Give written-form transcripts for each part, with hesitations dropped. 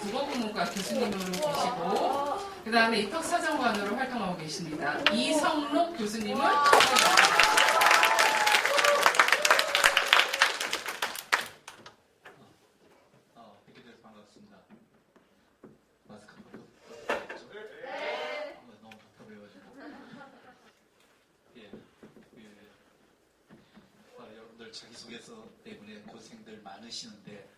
국어국문과 교수님으로 계시고 그 다음에 입학사정관으로 활동하고 계십니다. 이성록 교수님을 뵙게 돼서 반갑습니다. 마스크 한번 너무 답답해가지고. 여러분들 자기소개서 때문에 고생들 많으시는데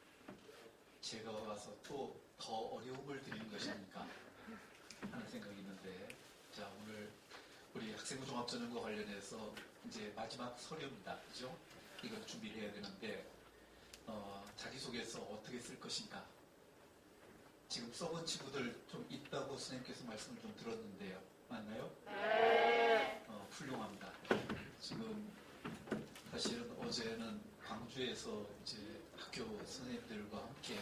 제가 와서 또 더 어려움을 드리는 것이니까 하는 생각이 있는데, 자, 오늘 우리 학생부 종합전형과 관련해서 이제 마지막 서류입니다. 그죠? 이걸 준비를 해야 되는데 자기소개서 어떻게 쓸 것인가. 지금 써본 친구들 좀 있다고 선생님께서 말씀을 좀 들었는데요. 맞나요? 네. 훌륭합니다. 지금 사실은 어제는 광주에서 이제 학교 선생님들과 함께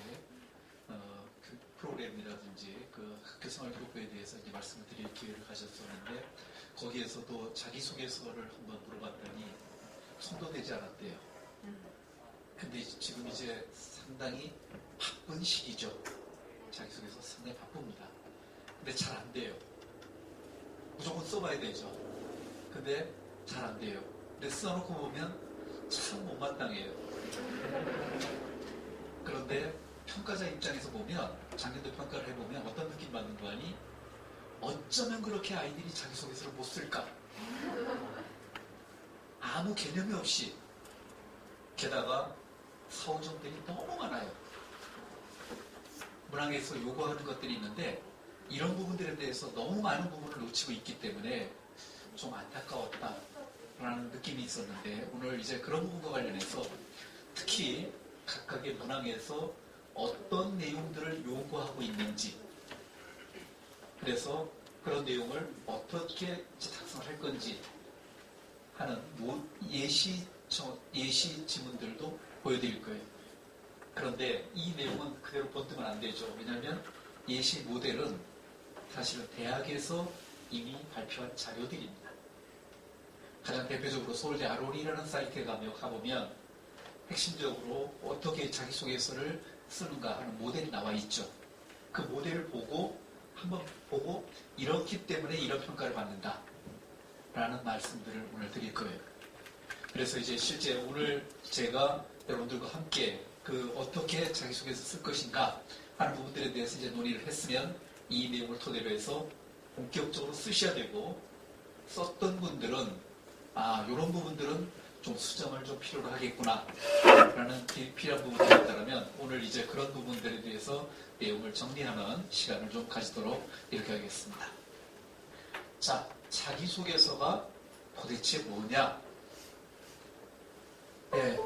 그 프로그램이라든지 그 학교생활교육부에 대해서 이제 말씀을 드릴 기회를 가졌었는데, 거기에서도 자기소개서를 한번 물어봤더니 손도 대지 않았대요. 근데 지금 이제 상당히 바쁜 시기죠. 자기소개서 상당히 바쁩니다. 근데 잘 안 돼요. 무조건 써봐야 되죠. 근데 잘 안 돼요. 근데 써놓고 보면 참 못마땅해요. 그런데 평가자 입장에서 보면, 작년도 평가를 해보면 어떤 느낌 받는 거 아니? 어쩌면 그렇게 아이들이 자기소개서를 못 쓸까? 아무 개념이 없이. 게다가 서우점들이 너무 많아요. 문항에서 요구하는 것들이 있는데 이런 부분들에 대해서 너무 많은 부분을 놓치고 있기 때문에 좀 안타까웠다라는 느낌이 있었는데, 오늘 이제 그런 부분과 관련해서 특히 각각의 문항에서 어떤 내용들을 요구하고 있는지, 그래서 그런 내용을 어떻게 작성을 할 건지 하는 예시 지문들도 보여드릴 거예요. 그런데 이 내용은 그대로 본뜨면 안 되죠. 왜냐하면 예시 모델은 사실은 대학에서 이미 발표한 자료들입니다. 가장 대표적으로 서울대 아론이라는 사이트에 가보면 핵심적으로 어떻게 자기소개서를 쓰는가 하는 모델이 나와 있죠. 그 모델을 한번 보고 이렇기 때문에 이런 평가를 받는다 라는 말씀들을 오늘 드릴 거예요. 그래서 이제 실제 오늘 제가 여러분들과 함께 어떻게 자기소개서 쓸 것인가 하는 부분들에 대해서 이제 논의를 했으면, 이 내용을 토대로 해서 본격적으로 쓰셔야 되고, 썼던 분들은 이런 부분들은 좀 수정을 좀 필요로 하겠구나 라는 필요한 부분들이 있다면 오늘 이제 그런 부분들에 대해서 내용을 정리하는 시간을 좀 가지도록 이렇게 하겠습니다. 자, 자기소개서가 도대체 뭐냐? 네,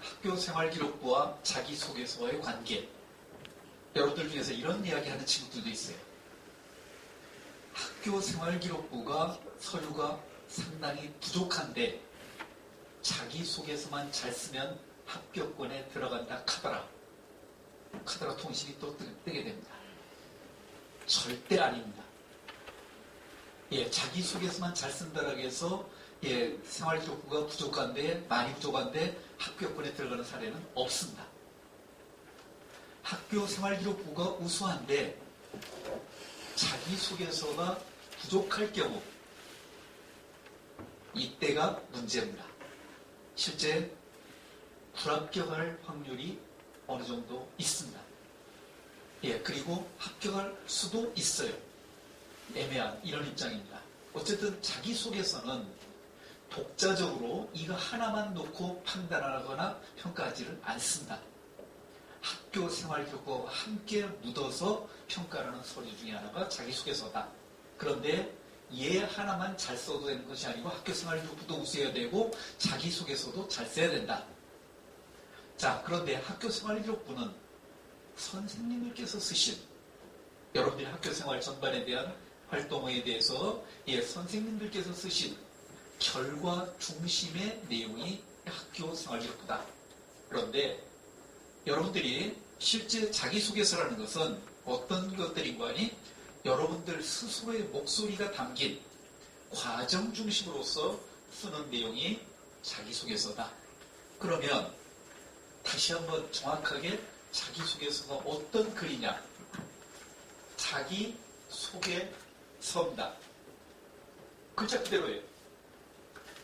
학교생활기록부와 자기소개서와의 관계. 여러분들 중에서 이런 이야기하는 친구들도 있어요. 학교생활기록부가 서류가 상당히 부족한데 자기소개서만 잘 쓰면 합격권에 들어간다 카더라. 카더라 통신이 또 뜨게 됩니다. 절대 아닙니다. 자기소개서만 잘 쓴다라고 해서 생활기록부가 많이 부족한데 합격권에 들어가는 사례는 없습니다. 학교 생활기록부가 우수한데 자기소개서가 부족할 경우, 이때가 문제입니다. 실제 불합격할 확률이 어느 정도 있습니다. 그리고 합격할 수도 있어요. 애매한 이런 입장입니다. 어쨌든 자기소개서는 독자적으로 이거 하나만 놓고 판단하거나 평가하지를 않습니다. 학교 생활기록부와 함께 묻어서 평가하는 서류 중에 하나가 자기소개서다. 그런데 얘 하나만 잘 써도 되는 것이 아니고 학교생활기록부도 우수해야 되고 자기소개서도 잘 써야 된다. 자, 그런데 학교생활기록부는 선생님들께서 쓰신, 여러분들이 학교생활 전반에 대한 활동에 대해서 선생님들께서 쓰신 결과 중심의 내용이 학교생활기록부다. 그런데 여러분들이 실제 자기소개서라는 것은 어떤 것들인가 하니, 여러분들 스스로의 목소리가 담긴 과정 중심으로서 쓰는 내용이 자기소개서다. 그러면 다시 한번 정확하게 자기소개서가 어떤 글이냐, 자기 소개서입니다. 글자 그대로예요.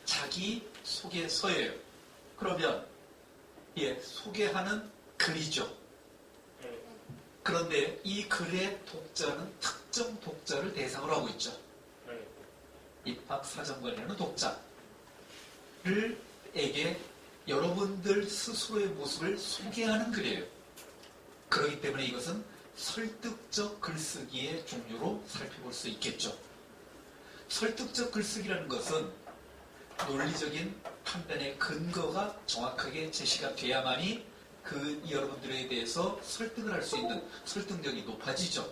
자기 소개서예요. 그러면 소개하는 글이죠. 그런데 이 글의 독자는 특정 독자를 대상으로 하고 있죠. 입학사정관이라는 독자에게 여러분들 스스로의 모습을 소개하는 글이에요. 그렇기 때문에 이것은 설득적 글쓰기의 종류로 살펴볼 수 있겠죠. 설득적 글쓰기라는 것은 논리적인 판단의 근거가 정확하게 제시가 돼야만이 여러분들에 대해서 설득을 할 수 있는 설득력이 높아지죠.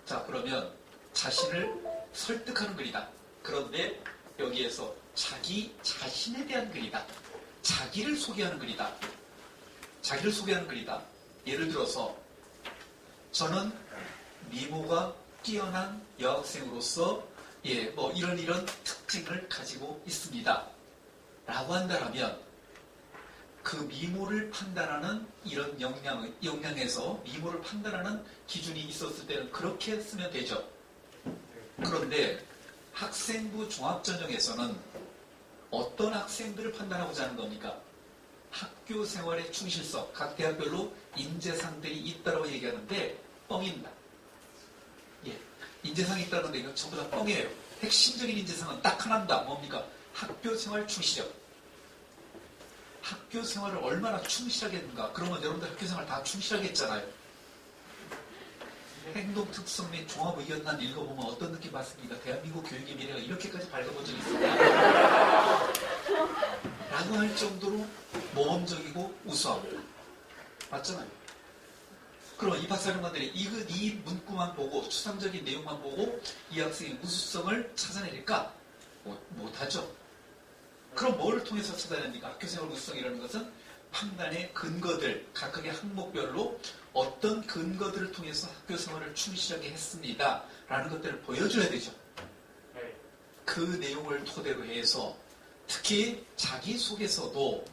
자, 그러면 자신을 설득하는 글이다. 그런데 여기에서 자기 자신에 대한 글이다. 자기를 소개하는 글이다. 자기를 소개하는 글이다. 예를 들어서 저는 미모가 뛰어난 여학생으로서 이런 특징을 가지고 있습니다. 라고 한다면 그 미모를 판단하는 이런 역량에서 미모를 판단하는 기준이 있었을 때는 그렇게 쓰면 되죠. 그런데 학생부 종합전형에서는 어떤 학생들을 판단하고자 하는 겁니까? 학교 생활의 충실성, 각 대학별로 인재상들이 있다고 얘기하는데 뻥입니다. 인재상이 있다는데 이건 전부 다 뻥이에요. 핵심적인 인재상은 딱 하나입니다. 뭡니까? 학교 생활 충실력. 학교 생활을 얼마나 충실하게 했는가? 그러면 여러분들 학교 생활 다 충실하게 했잖아요. 행동 특성 및 종합 의견란 읽어보면 어떤 느낌 받습니까? 대한민국 교육의 미래가 이렇게까지 밝아본 적이 있습니다. 라고 할 정도로 모범적이고 우수합니다. 맞잖아요. 그럼 입학사령관들이 이 문구만 보고 추상적인 내용만 보고 이 학생의 우수성을 찾아내니까 못하죠. 그럼 뭐를 통해서 찾아냅니까? 학교생활 우수성이라는 것은 판단의 근거들, 각각의 항목별로 어떤 근거들을 통해서 학교생활을 충실하게 했습니다. 라는 것들을 보여줘야 되죠. 그 내용을 토대로 해서 특히 자기소개서도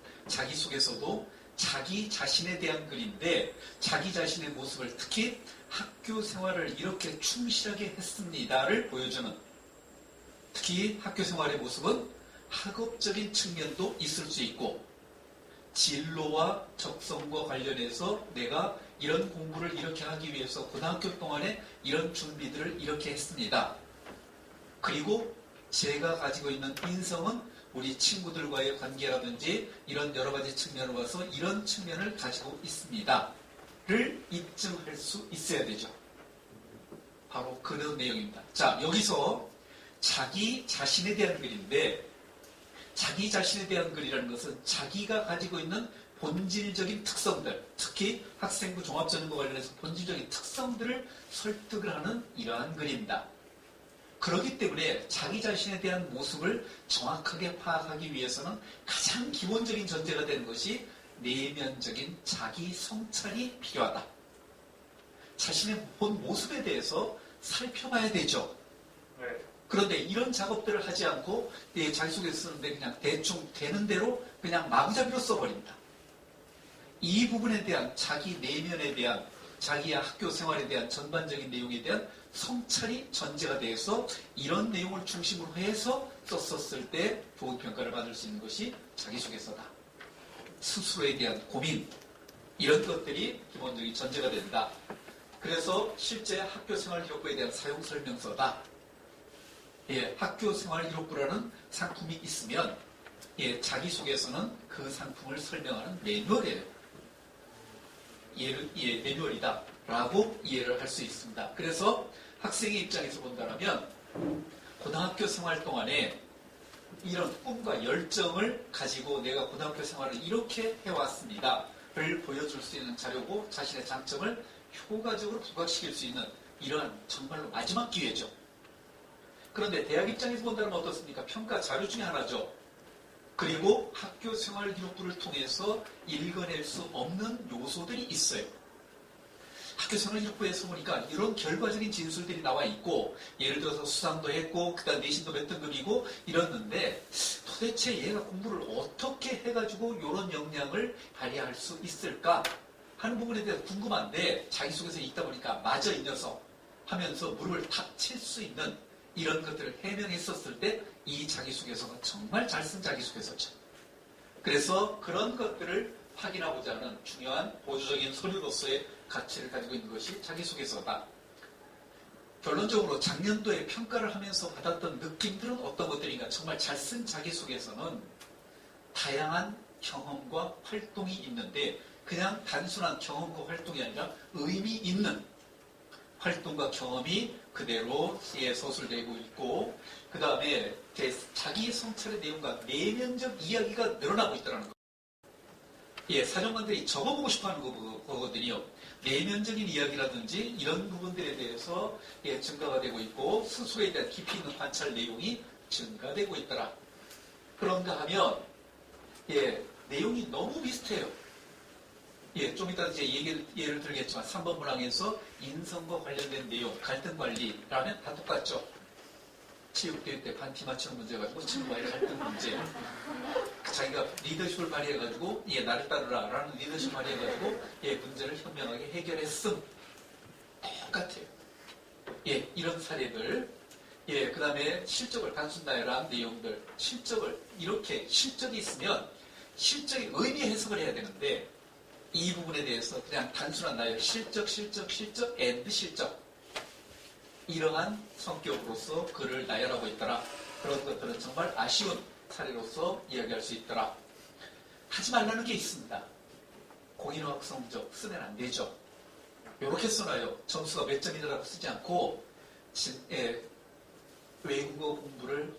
자기 자신에 대한 글인데 자기 자신의 모습을 특히 학교생활을 이렇게 충실하게 했습니다를 보여주는 특히 학교생활의 모습은 학업적인 측면도 있을 수 있고 진로와 적성과 관련해서 내가 이런 공부를 이렇게 하기 위해서 고등학교 동안에 이런 준비들을 이렇게 했습니다. 그리고 제가 가지고 있는 인성은 우리 친구들과의 관계라든지 이런 여러 가지 측면을 봐서 이런 측면을 가지고 있습니다. 를 입증할 수 있어야 되죠. 바로 그런 내용입니다. 자, 여기서 자기 자신에 대한 글인데 자기 자신에 대한 글이라는 것은 자기가 가지고 있는 본질적인 특성들, 특히 학생부 종합전형과 관련해서 본질적인 특성들을 설득을 하는 이러한 글입니다. 그렇기 때문에 자기 자신에 대한 모습을 정확하게 파악하기 위해서는 가장 기본적인 전제가 되는 것이 내면적인 자기 성찰이 필요하다. 자신의 본 모습에 대해서 살펴봐야 되죠. 그런데 이런 작업들을 하지 않고 자기소개서 쓰는데 그냥 대충 되는 대로 그냥 마구잡이로 써버립니다. 이 부분에 대한 자기 내면에 대한 자기의 학교 생활에 대한 전반적인 내용에 대한 성찰이 전제가 돼서 이런 내용을 중심으로 해서 썼을 때 좋은 평가를 받을 수 있는 것이 자기소개서다. 스스로에 대한 고민 이런 것들이 기본적인 전제가 된다. 그래서 실제 학교생활기록부에 대한 사용설명서다. 학교생활기록부라는 상품이 있으면 자기소개서는 그 상품을 설명하는 매뉴얼이에요. 매뉴얼이다 라고 이해를 할 수 있습니다. 그래서 학생의 입장에서 본다면 고등학교 생활 동안에 이런 꿈과 열정을 가지고 내가 고등학교 생활을 이렇게 해왔습니다 를 보여줄 수 있는 자료고 자신의 장점을 효과적으로 부각시킬 수 있는 이러한 정말로 마지막 기회죠. 그런데 대학 입장에서 본다면 어떻습니까? 평가 자료 중에 하나죠. 그리고 학교 생활 기록부를 통해서 읽어낼 수 없는 요소들이 있어요. 학교 생활 기록부에서 보니까 이런 결과적인 진술들이 나와 있고 예를 들어서 수상도 했고 그다음 내신도 몇 등급이고 이랬는데 도대체 얘가 공부를 어떻게 해가지고 이런 역량을 발휘할 수 있을까? 하는 부분에 대해서 궁금한데 자기소개서 읽다 보니까 맞아 이 녀석 하면서 무릎을 탁 칠 수 있는 이런 것들을 해명했었을 때 이 자기소개서가 정말 잘 쓴 자기소개서죠. 그래서 그런 것들을 확인하고자 하는 중요한 보조적인 서류로서의 가치를 가지고 있는 것이 자기소개서다. 결론적으로 작년도에 평가를 하면서 받았던 느낌들은 어떤 것들인가? 정말 잘 쓴 자기소개서는 다양한 경험과 활동이 있는데 그냥 단순한 경험과 활동이 아니라 의미 있는 활동과 경험이 그대로 서술되고 있고 그 다음에 자기 성찰의 내용과 내면적 이야기가 늘어나고 있다는 거예요. 사정관들이 적어보고 싶어하는 거거든요. 내면적인 이야기라든지 이런 부분들에 대해서 증가가 되고 있고 스스로에 대한 깊이 있는 관찰 내용이 증가되고 있더라. 그런가 하면 내용이 너무 비슷해요. 좀 이따 이제 예를 들겠지만 3번 문항에서 인성과 관련된 내용, 갈등 관리라면 다 똑같죠. 체육대회 때 반티 맞추는 문제 가지고 친구와의 갈등 문제. 자기가 리더십을 발휘해가지고 나를 따르라 라는 리더십을 발휘해가지고 문제를 현명하게 해결했음. 똑같아요. 이런 사례들. 그 다음에 실적을 단순 나열한 내용들. 실적을 이렇게 실적이 있으면 실적의 의미 해석을 해야 되는데 이 부분에 대해서 그냥 단순한 나열, 실적, and 실적. 이러한 성격으로서 글을 나열하고 있더라. 그런 것들은 정말 아쉬운 사례로서 이야기할 수 있더라. 하지 말라는 게 있습니다. 공인어학 성적 쓰면 안 되죠. 이렇게 써놔요. 점수가 몇 점이라고 쓰지 않고 외국어 공부를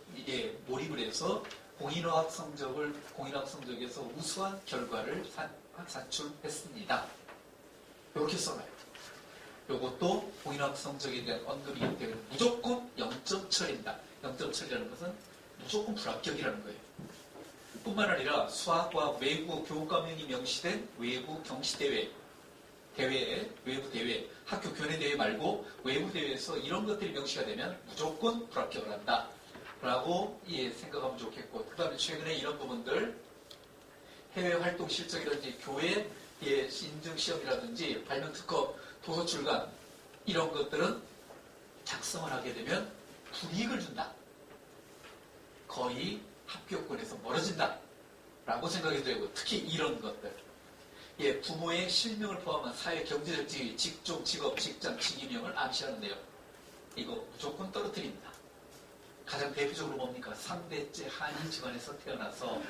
몰입을 해서 공인어학 성적에서 우수한 결과를 산출했습니다. 이렇게 써놔요. 이것도 공인어학 성적에 대한 언급이기 때문에 무조건 0점 처리입니다. 0점 처리라는 것은 무조건 불합격이라는 거예요. 뿐만 아니라 수학과 외국어 교과명이 명시된 외부 경시대회, 외부 대회, 학교 교내대회 말고 외부 대회에서 이런 것들이 명시가 되면 무조건 불합격을 한다. 라고 생각하면 좋겠고 그 다음에 최근에 이런 부분들 해외 활동 실적이라든지 교회 인증시험이라든지 발명특허 도서 출간 이런 것들은 작성을 하게 되면 불이익을 준다. 거의 합격권에서 멀어진다. 라고 생각이 되고 특히 이런 것들 부모의 실명을 포함한 사회 경제적 지위, 직종, 직업, 직장, 직위명을 암시하는데요. 이거 무조건 떨어뜨립니다. 가장 대표적으로 뭡니까? 3대째 한인 집안에서 태어나서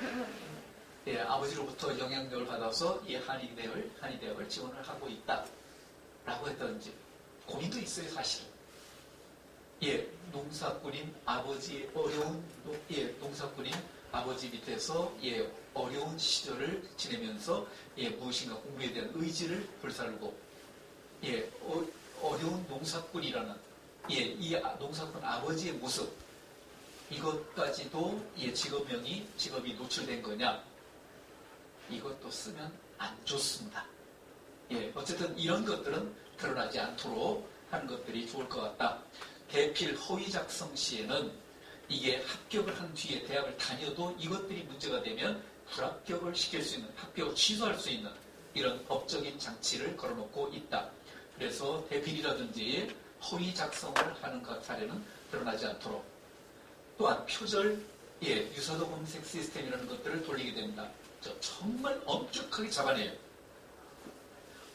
아버지로부터 영향력을 받아서 한의대학을 지원을 하고 있다. 라고 했다든지 고민도 있어요, 사실은. 농사꾼인 아버지의 농사꾼인 아버지 밑에서 어려운 시절을 지내면서 무엇인가 공부에 대한 의지를 불살르고 어려운 농사꾼이라는 이 농사꾼 아버지의 모습 이것까지도 직업이 노출된 거냐? 이것도 쓰면 안 좋습니다. 어쨌든 이런 것들은 드러나지 않도록 하는 것들이 좋을 것 같다. 대필 허위 작성 시에는 이게 합격을 한 뒤에 대학을 다녀도 이것들이 문제가 되면 불합격을 시킬 수 있는, 합격을 취소할 수 있는 이런 법적인 장치를 걸어놓고 있다. 그래서 대필이라든지 허위 작성을 하는 것 사례는 드러나지 않도록 또한 표절, 유사도 검색 시스템이라는 것들을 돌리게 됩니다. 정말 엄격하게 잡아내요.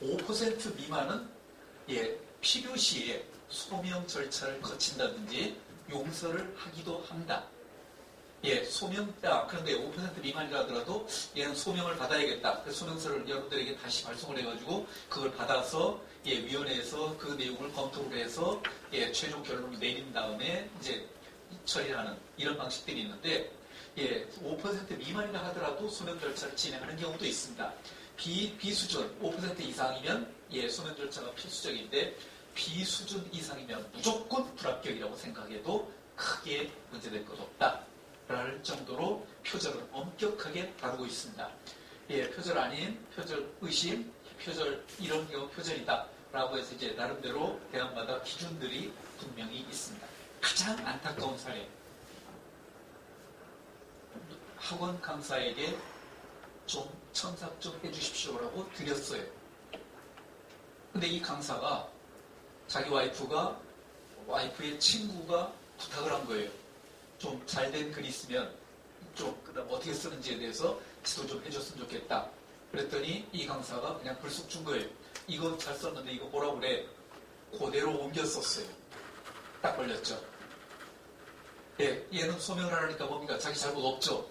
5% 미만은 필요시에 소명 절차를 거친다든지 용서를 하기도 한다. 그런데 5% 미만이라 하더라도 얘는 소명을 받아야겠다. 그 소명서를 여러분들에게 다시 발송을 해가지고 그걸 받아서 위원회에서 그 내용을 검토를 해서 최종 결론을 내린 다음에 이제 처리하는 이런 방식들이 있는데 5% 미만이라 하더라도 소명 절차를 진행하는 경우도 있습니다. 비수준 5% 이상이면 소명 절차가 필수적인데 비수준 이상이면 무조건 불합격이라고 생각해도 크게 문제될 것 없다. 라는 정도로 표절은 엄격하게 다루고 있습니다. 표절 아닌, 표절 의심, 표절 이런 경우 표절이다. 라고 해서 이제 나름대로 대학마다 기준들이 분명히 있습니다. 가장 안타까운 사례. 학원 강사에게 좀 첨삭 좀 해주십시오라고 드렸어요. 근데 이 강사가 자기 와이프의 친구가 부탁을 한 거예요. 좀 잘된 글이 있으면 좀 그다음 어떻게 쓰는지에 대해서 지도 좀 해줬으면 좋겠다. 그랬더니 이 강사가 그냥 불쑥 준 거예요. 이거 잘 썼는데 이거 뭐라고 그래? 그대로 옮겨 썼어요. 딱 걸렸죠. 예, 얘는 소명을 하니까 뭡니까? 자기 잘못 없죠.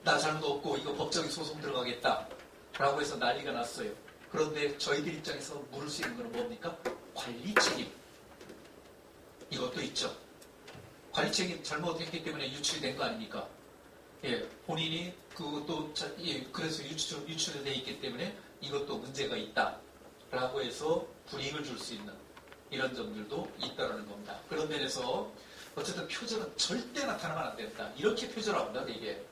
나 잘못 없고 이거 법적인 소송 들어가겠다. 라고 해서 난리가 났어요. 그런데 저희들 입장에서 물을 수 있는 건 뭡니까? 관리 책임. 이것도 있죠. 관리 책임 잘못했기 때문에 유출된 거 아닙니까? 예, 본인이 그것도 그래서 유출이 돼 있기 때문에 이것도 문제가 있다. 라고 해서 불이익을 줄 수 있는 이런 점들도 있다는 겁니다. 그런 면에서 어쨌든 표절은 절대 나타나면 안 된다. 이렇게 표절합니다, 이게.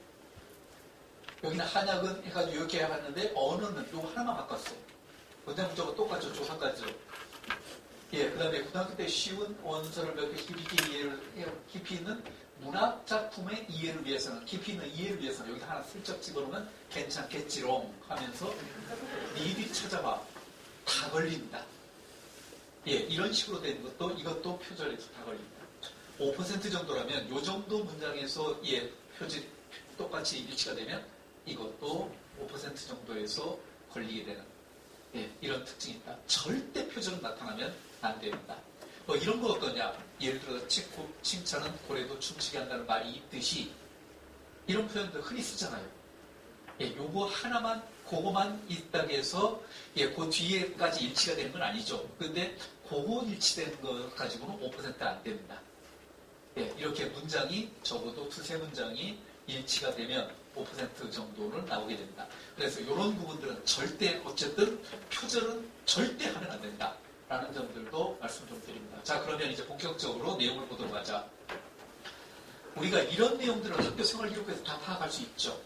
여기는 한약은 해가지고 이렇게 해봤는데 언어는 요거 하나만 바꿨어요. 문장 문자가 똑같죠. 조사까지죠. 예, 그 다음에 고등학교 때 쉬운 원서를 몇 개 깊이 있는 문학 작품의 이해를 위해서는, 깊이 있는 이해를 위해서는 여기 하나 슬쩍 집어넣으면 괜찮겠지롱 하면서 니들이 찾아봐. 다 걸립니다. 예, 이런 식으로 된 것도 이것도 표절에서 다 걸립니다. 5% 정도라면 요 정도 문장에서 예, 표지 똑같이 일치가 되면 이것도 5% 정도에서 걸리게 되는 예, 이런 특징이 있다. 절대 표절은 나타나면 안 됩니다. 뭐 이런 거 어떠냐? 예를 들어 칭찬은 고래도 춤추게 한다는 말이 있듯이 이런 표현도 흔히 쓰잖아요. 예, 요거 하나만 그거만 있다고 해서 예, 그 뒤에까지 일치가 되는 건 아니죠. 근데 그거 일치되는 것 가지고는 5%안 됩니다. 예, 이렇게 문장이 적어도 두세 문장이 일치가 되면 5% 정도는 나오게 됩니다. 그래서 이런 부분들은 절대 어쨌든 표절은 절대 하면 안 된다. 라는 점들도 말씀 좀 드립니다. 자, 그러면 이제 본격적으로 내용을 보도록 하자. 우리가 이런 내용들을 학교 생활 기록에서 다 파악할 수 있죠.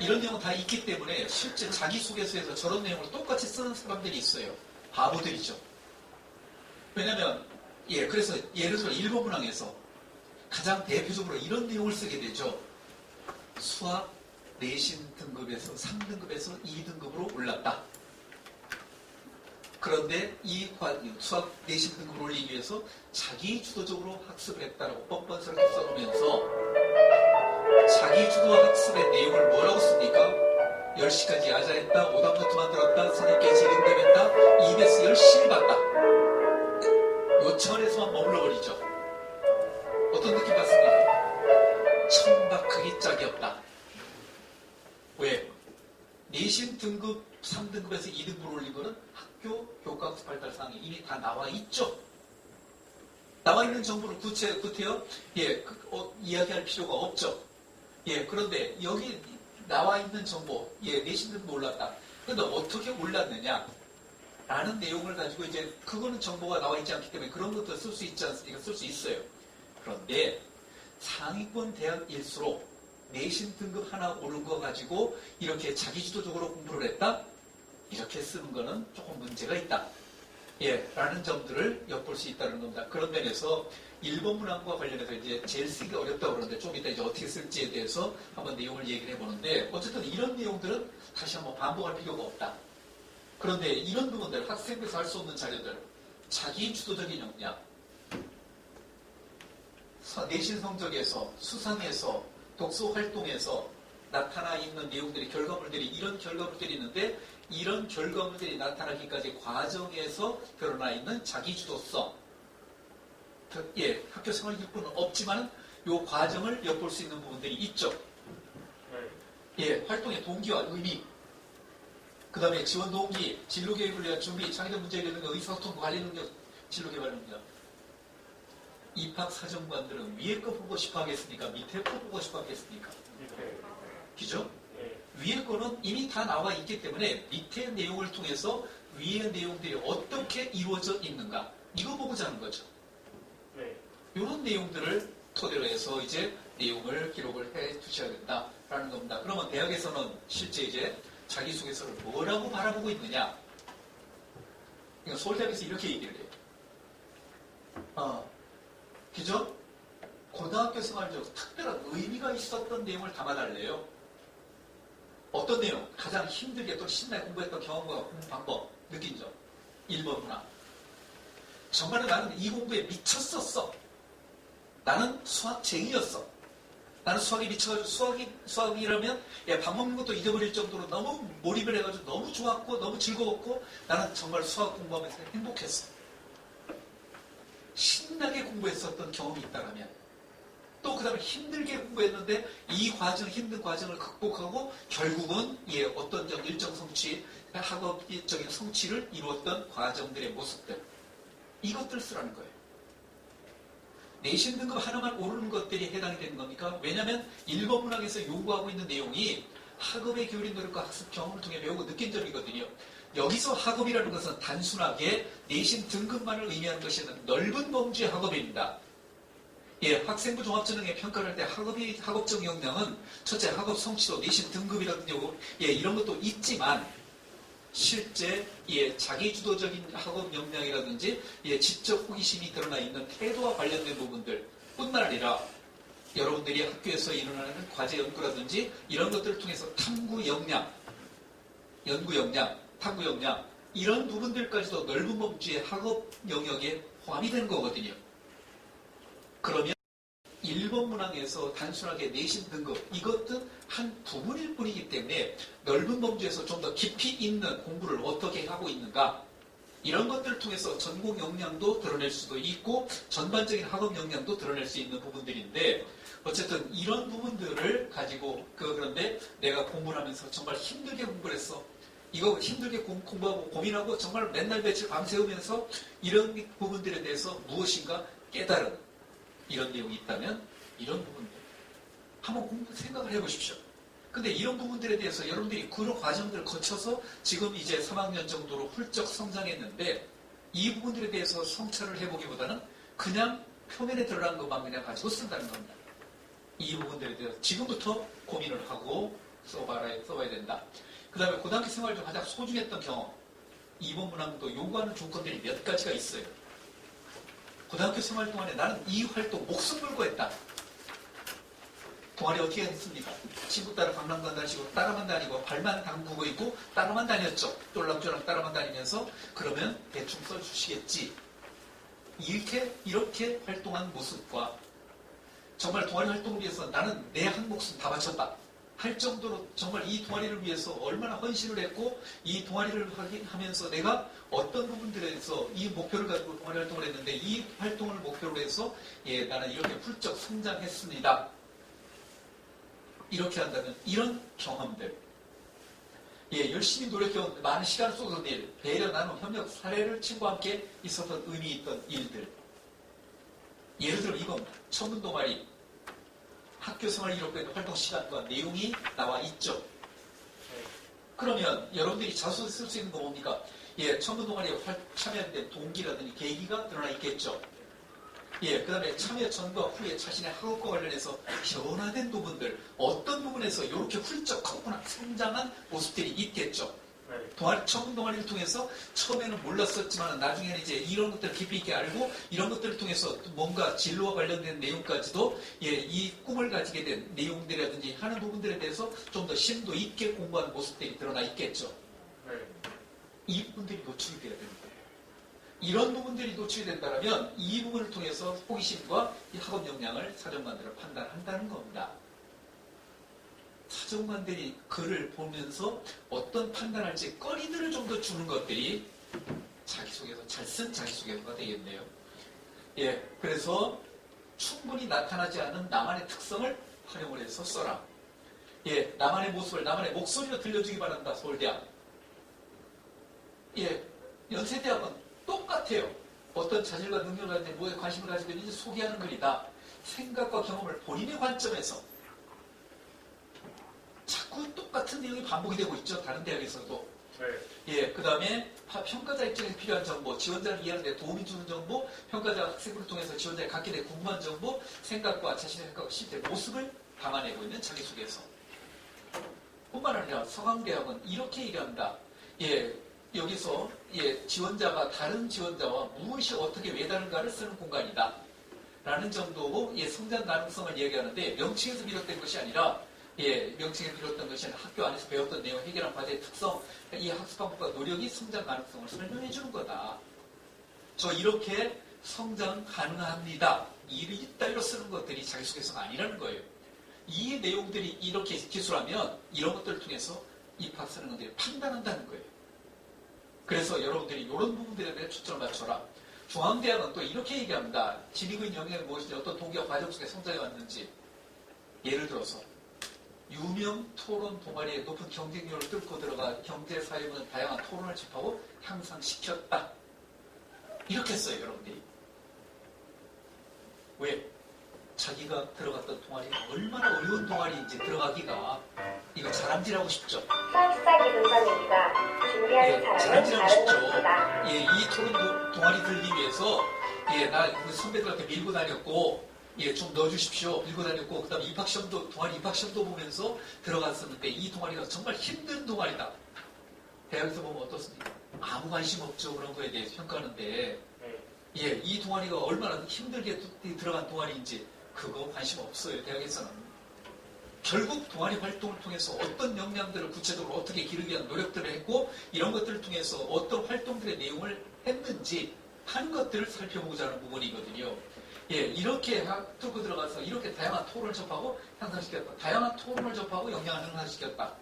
이런 내용은 다 있기 때문에 실제 자기소개서에서 저런 내용을 똑같이 쓰는 사람들이 있어요. 바보들이죠. 왜냐면 예, 그래서 예를 들어 일본 문항에서 가장 대표적으로 이런 내용을 쓰게 되죠. 수학 내신 등급에서 3등급에서 2등급으로 올랐다. 그런데 이 수학 내신 등급을 올리기 위해서 자기 주도적으로 학습을 했다라고 뻔뻔스럽게 써놓으면서 자기 주도 학습의 내용을 뭐라고 씁니까? 10시까지 야자했다, 오답노트 만들었다, 선생님께 재림dem했다, EBS 열심히 봤다. 요 차원에서만 머물러버리죠. 어떤 느낌 받습니까? 천박하기 짝이 없다. 왜? 내신 등급 3등급에서 2등급을 올린 거는 학교 교과학습 발달 사항이 이미 다 나와 있죠. 나와 있는 정보를 구태여 예, 이야기할 필요가 없죠. 예, 그런데 여기 나와 있는 정보, 예, 내신 등급 올랐다. 그런데 어떻게 올랐느냐? 라는 내용을 가지고 이제 그거는 정보가 나와 있지 않기 때문에 그런 것도 쓸 수 있지 않습니까? 쓸 수 있어요. 그런데 상위권 대학일수록 내신 등급 하나 오른 거 가지고 이렇게 자기주도적으로 공부를 했다? 이렇게 쓰는 거는 조금 문제가 있다. 예, 라는 점들을 엿볼 수 있다는 겁니다. 그런 면에서 일본 문항과 관련해서 이제 제일 쓰기 어렵다고 그러는데 좀 이따 이제 어떻게 쓸지에 대해서 한번 내용을 얘기를 해보는데 어쨌든 이런 내용들은 다시 한번 반복할 필요가 없다. 그런데 이런 부분들, 학생들에서 할 수 없는 자료들, 자기 주도적인 역량, 내신 성적에서, 수상에서, 독서 활동에서 나타나 있는 내용들이, 결과물들이, 이런 결과물들이 있는데, 이런 결과물들이 나타나기까지 과정에서 드러나 있는 자기 주도성. 예, 학교 생활 기록부는 없지만, 이 과정을 엿볼 수 있는 부분들이 있죠. 예, 활동의 동기와 의미, 그 다음에 지원 동기, 진로 교육을 위한 준비, 창의적 문제 해결 능력, 의사소통 관리 능력, 진로 개발 능력. 입학 사정관들은 위에 거 보고 싶어 하겠습니까? 밑에 거 보고 싶어 하겠습니까? 그죠? 위에 거는 이미 다 나와 있기 때문에 밑에 내용을 통해서 위의 내용들이 어떻게 이루어져 있는가, 이거 보고자 하는 거죠. 이런 내용들을 토대로 해서 이제 내용을 기록을 해 두셔야 된다라는 겁니다. 그러면 대학에서는 실제 이제 자기소개서를 뭐라고 바라보고 있느냐? 그러니까 서울대학에서 이렇게 얘기를 해요. 그죠? 고등학교 생활적 특별한 의미가 있었던 내용을 담아달래요. 어떤 내용? 가장 힘들게 또 신나게 공부했던 경험과 공부 방법. 느낀 점. 1번 문항. 정말 나는 이 공부에 미쳤었어. 나는 수학쟁이였어. 나는 수학에 미쳐가지고 수학이라면 밥 먹는 것도 잊어버릴 정도로 너무 몰입을 해가지고 너무 좋았고 너무 즐거웠고 나는 정말 수학 공부하면서 행복했어. 신나게 공부했었던 경험이 있다면 또 그 다음에 힘들게 공부했는데 이 과정, 힘든 과정을 극복하고 결국은 어떤 일정 성취, 학업적인 성취를 이루었던 과정들의 모습들. 이것들 쓰라는 거예요. 내신 등급 하나만 오르는 것들이 해당이 되는 겁니까? 왜냐하면 1번 문항에서 요구하고 있는 내용이 학업의 기울인 노력과 학습 경험을 통해 배우고 느낀 점이거든요. 여기서 학업이라는 것은 단순하게 내신 등급만을 의미하는 것이 아니라 넓은 범주의 학업입니다. 학생부 종합전형에 평가를 할 때 학업적 역량은 첫째 학업 성취도, 내신 등급이라든지 이런 것도 있지만 실제 자기주도적인 학업 역량이라든지 지적 호기심이 드러나 있는 태도와 관련된 부분들 뿐만 아니라 여러분들이 학교에서 일어나는 과제 연구라든지 이런 것들을 통해서 탐구 역량, 연구 역량, 탐구 역량 이런 부분들까지도 넓은 범주의 학업 영역에 포함이 되는 거거든요. 그러면 1번 문항에서 단순하게 내신 등급 이것도 한 부분일 뿐이기 때문에 넓은 범주에서 좀 더 깊이 있는 공부를 어떻게 하고 있는가 이런 것들을 통해서 전공 역량도 드러낼 수도 있고 전반적인 학업 역량도 드러낼 수 있는 부분들인데 어쨌든 이런 부분들을 가지고 그런데 내가 공부를 하면서 정말 힘들게 공부를 했어. 이거 힘들게 공부하고 고민하고 정말 맨날 며칠 밤새우면서 이런 부분들에 대해서 무엇인가 깨달은 이런 내용이 있다면 이런 부분들 한번 생각을 해보십시오. 근데 이런 부분들에 대해서 여러분들이 그런 과정들을 거쳐서 지금 이제 3학년 정도로 훌쩍 성장했는데 이 부분들에 대해서 성찰을 해보기보다는 그냥 표면에 드러난 것만 그냥 가지고 쓴다는 겁니다. 이 부분들에 대해서 지금부터 고민을 하고 써봐야 된다. 그 다음에 고등학교 생활 중 가장 소중했던 경험 2번 문항도 요구하는 조건들이 몇 가지가 있어요. 고등학교 생활 동안에 나는 이 활동 목숨 걸고 했다. 동아리 어떻게 했습니까? 친구 따라 강남관 다니시고 따라만 다니고 발만 담그고 있고 따라만 다녔죠. 쫄랑쫄랑 따라만 다니면서 그러면 대충 써주시겠지. 이렇게 활동한 모습과 정말 동아리 활동을 위해서 나는 내 한 목숨 다 바쳤다. 할 정도로 정말 이 동아리를 위해서 얼마나 헌신을 했고 이 동아리를 하면서 내가 어떤 부분들에서 이 목표를 가지고 동아리 활동을 했는데 이 활동을 목표로 해서 나는 이렇게 훌쩍 성장했습니다. 이렇게 한다면 이런 경험들 열심히 노력해온 많은 시간을 쏟은 일, 배려, 나눔, 협력, 사례를 친구와 함께 있었던 의미 있던 일들 예를 들어 이겁니다. 천문 동아리 학교생활 이렇게 있는 활동 시간과 내용이 나와 있죠. 그러면 여러분들이 자소 쓸 수 있는 거 뭡니까? 천문 동아리에 참여한 동기라든지 계기가 드러나 있겠죠. 그 다음에 참여 전과 후에 자신의 학업과 관련해서 변화된 부분들, 어떤 부분에서 이렇게 훌쩍 커구나 성장한 모습들이 있겠죠. 천문 동아리를 통해서 처음에는 몰랐었지만 나중에는 이제 이런 것들을 깊이 있게 알고 이런 것들을 통해서 뭔가 진로와 관련된 내용까지도 이 꿈을 가지게 된 내용들이라든지 하는 부분들에 대해서 좀 더 심도 있게 공부하는 모습들이 드러나 있겠죠. 이 부분들이 노출이 돼야 됩니다. 이런 부분들이 노출이 된다면 이 부분을 통해서 호기심과 이 학업 역량을 사정관들을 판단한다는 겁니다. 사정관들이 글을 보면서 어떤 판단할지 거리들을 좀 더 주는 것들이 자기소개서, 잘 쓴 자기소개서가 되겠네요. 그래서 충분히 나타나지 않은 나만의 특성을 활용을 해서 써라. 나만의 모습을 나만의 목소리로 들려주기 바란다. 서울대학. 연세대학은 똑같아요. 어떤 자질과 능력을 가지고 뭐에 관심을 가지고 있는지 소개하는 글이다. 생각과 경험을 본인의 관점에서 자꾸 똑같은 내용이 반복이 되고 있죠. 다른 대학에서도. 그 다음에 평가자 입장에서 필요한 정보, 지원자를 이해하는 데 도움이 주는 정보, 평가자 학생부를 통해서 지원자에 갖게 될 궁금한 정보, 생각과 자신의 생각과 실제 모습을 담아내고 있는 자기소개서. 뿐만 아니라 서강대학은 이렇게 얘기한다. 여기서 지원자가 다른 지원자와 무엇이 어떻게 왜 다른가를 쓰는 공간이다. 라는 정도고 성장 가능성을 얘기하는데 명칭에서 비롯된 것이 아니라 명칭에 비롯된 것이 학교 안에서 배웠던 내용, 해결한 과제의 특성, 이 학습 방법과 노력이 성장 가능성을 설명해 주는 거다. 저 이렇게 성장 가능합니다. 이따위로 쓰는 것들이 자기소개서가 아니라는 거예요. 이 내용들이 이렇게 기술하면 이런 것들을 통해서 입학하는 것들이 판단한다는 거예요. 그래서 여러분들이 이런 부분들에 대해 초점을 맞춰라. 중앙대학은 또 이렇게 얘기합니다. 지식의 영역이 무엇인지 어떤 동기와 과정 속에 성장해 왔는지. 예를 들어서 유명 토론 동아리에 높은 경쟁력을 뚫고 들어가 경제, 사회 등 다양한 토론을 집하고 향상시켰다. 이렇게 써요, 여러분들이. 왜? 자기가 들어갔던 동아리가 얼마나 어려운 동아리인지 들어가기가 이거 자랑질하고 싶죠. 수학사기 분석입니다. 준비하는 사람은 자랑질하고 다른 싶죠. 것입니다. 이 토론 동아리 들기 위해서 나 선배들한테 밀고 다녔고 좀 넣어주십시오. 밀고 다녔고 그다음에 입학시험도 동아리 입학시험도 보면서 들어갔었는데 이 동아리가 정말 힘든 동아리다. 대학에서 보면 어떻습니까? 아무 관심 없죠. 그런 거에 대해서 평가하는데 이 동아리가 얼마나 힘들게 들어간 동아리인지 그거 관심 없어요. 대학에서는. 결국 동아리 활동을 통해서 어떤 역량들을 구체적으로 어떻게 기르기 위한 노력들을 했고 이런 것들을 통해서 어떤 활동들의 내용을 했는지 하는 것들을 살펴보고자 하는 부분이거든요. 이렇게 뚫고 들어가서 이렇게 다양한 토론을 접하고 향상시켰다. 다양한 토론을 접하고 역량을 향상시켰다.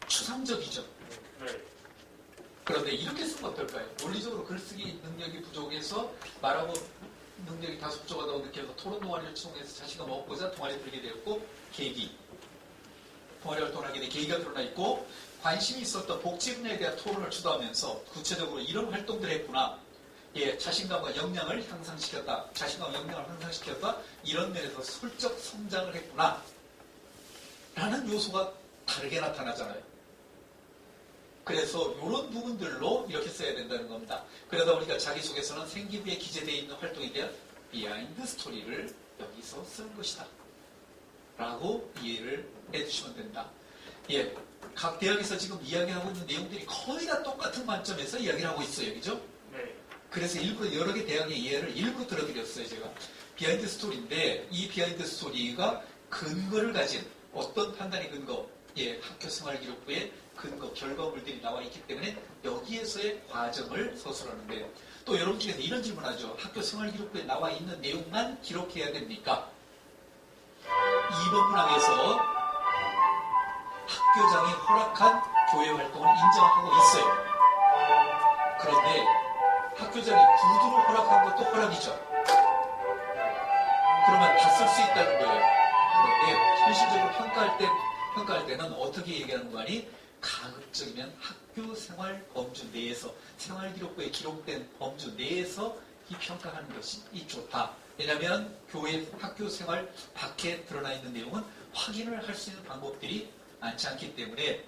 추상적이죠. 그런데 이렇게 쓰면 어떨까요? 논리적으로 글쓰기 능력이 부족해서 말하고 능력이 다소 부족하다고 느껴서 토론 동아리를 통해서 자신감 얻고자 동아리에 들게 되었고 계기. 동아리 활동을 하게 된 계기가 드러나 있고 관심이 있었던 복지 분야에 대한 토론을 주도하면서 구체적으로 이런 활동들을 했구나. 자신감과 역량을 향상시켰다. 자신감과 역량을 향상시켰다. 이런 면에서 솔적 성장을 했구나. 라는 요소가 다르게 나타나잖아요. 그래서 이런 부분들로 이렇게 써야 된다는 겁니다. 그러다 보니까 자기소개서는 생기부에 기재되어 있는 활동에 대한 비하인드 스토리를 여기서 쓰는 것이다. 라고 이해를 해주시면 된다. 각 대학에서 지금 이야기하고 있는 내용들이 거의 다 똑같은 관점에서 이야기를 하고 있어요. 그죠? 그래서 일부러 여러 개 대학의 이해를 일부러 들어드렸어요. 제가. 비하인드 스토리인데 이 비하인드 스토리가 근거를 가진 어떤 판단의 근거, 학교 생활기록부에 근거, 결과물들이 나와 있기 때문에 여기에서의 과정을 서술하는데 또 여러분 중에서 이런 질문하죠. 학교 생활기록부에 나와 있는 내용만 기록해야 됩니까? 2번 문항에서 학교장이 허락한 교회 활동을 인정하고 있어요. 그런데 학교장이 구두로 허락한 것도 허락이죠. 그러면 다 쓸 수 있다는 거예요. 그런데 현실적으로 평가할 때는 어떻게 얘기하는 거 아니? 가급적이면 학교 생활 범주 내에서 생활기록부에 기록된 범주 내에서 이 평가하는 것이 좋다. 왜냐하면 교회 학교 생활 밖에 드러나 있는 내용은 확인을 할 수 있는 방법들이 많지 않기 때문에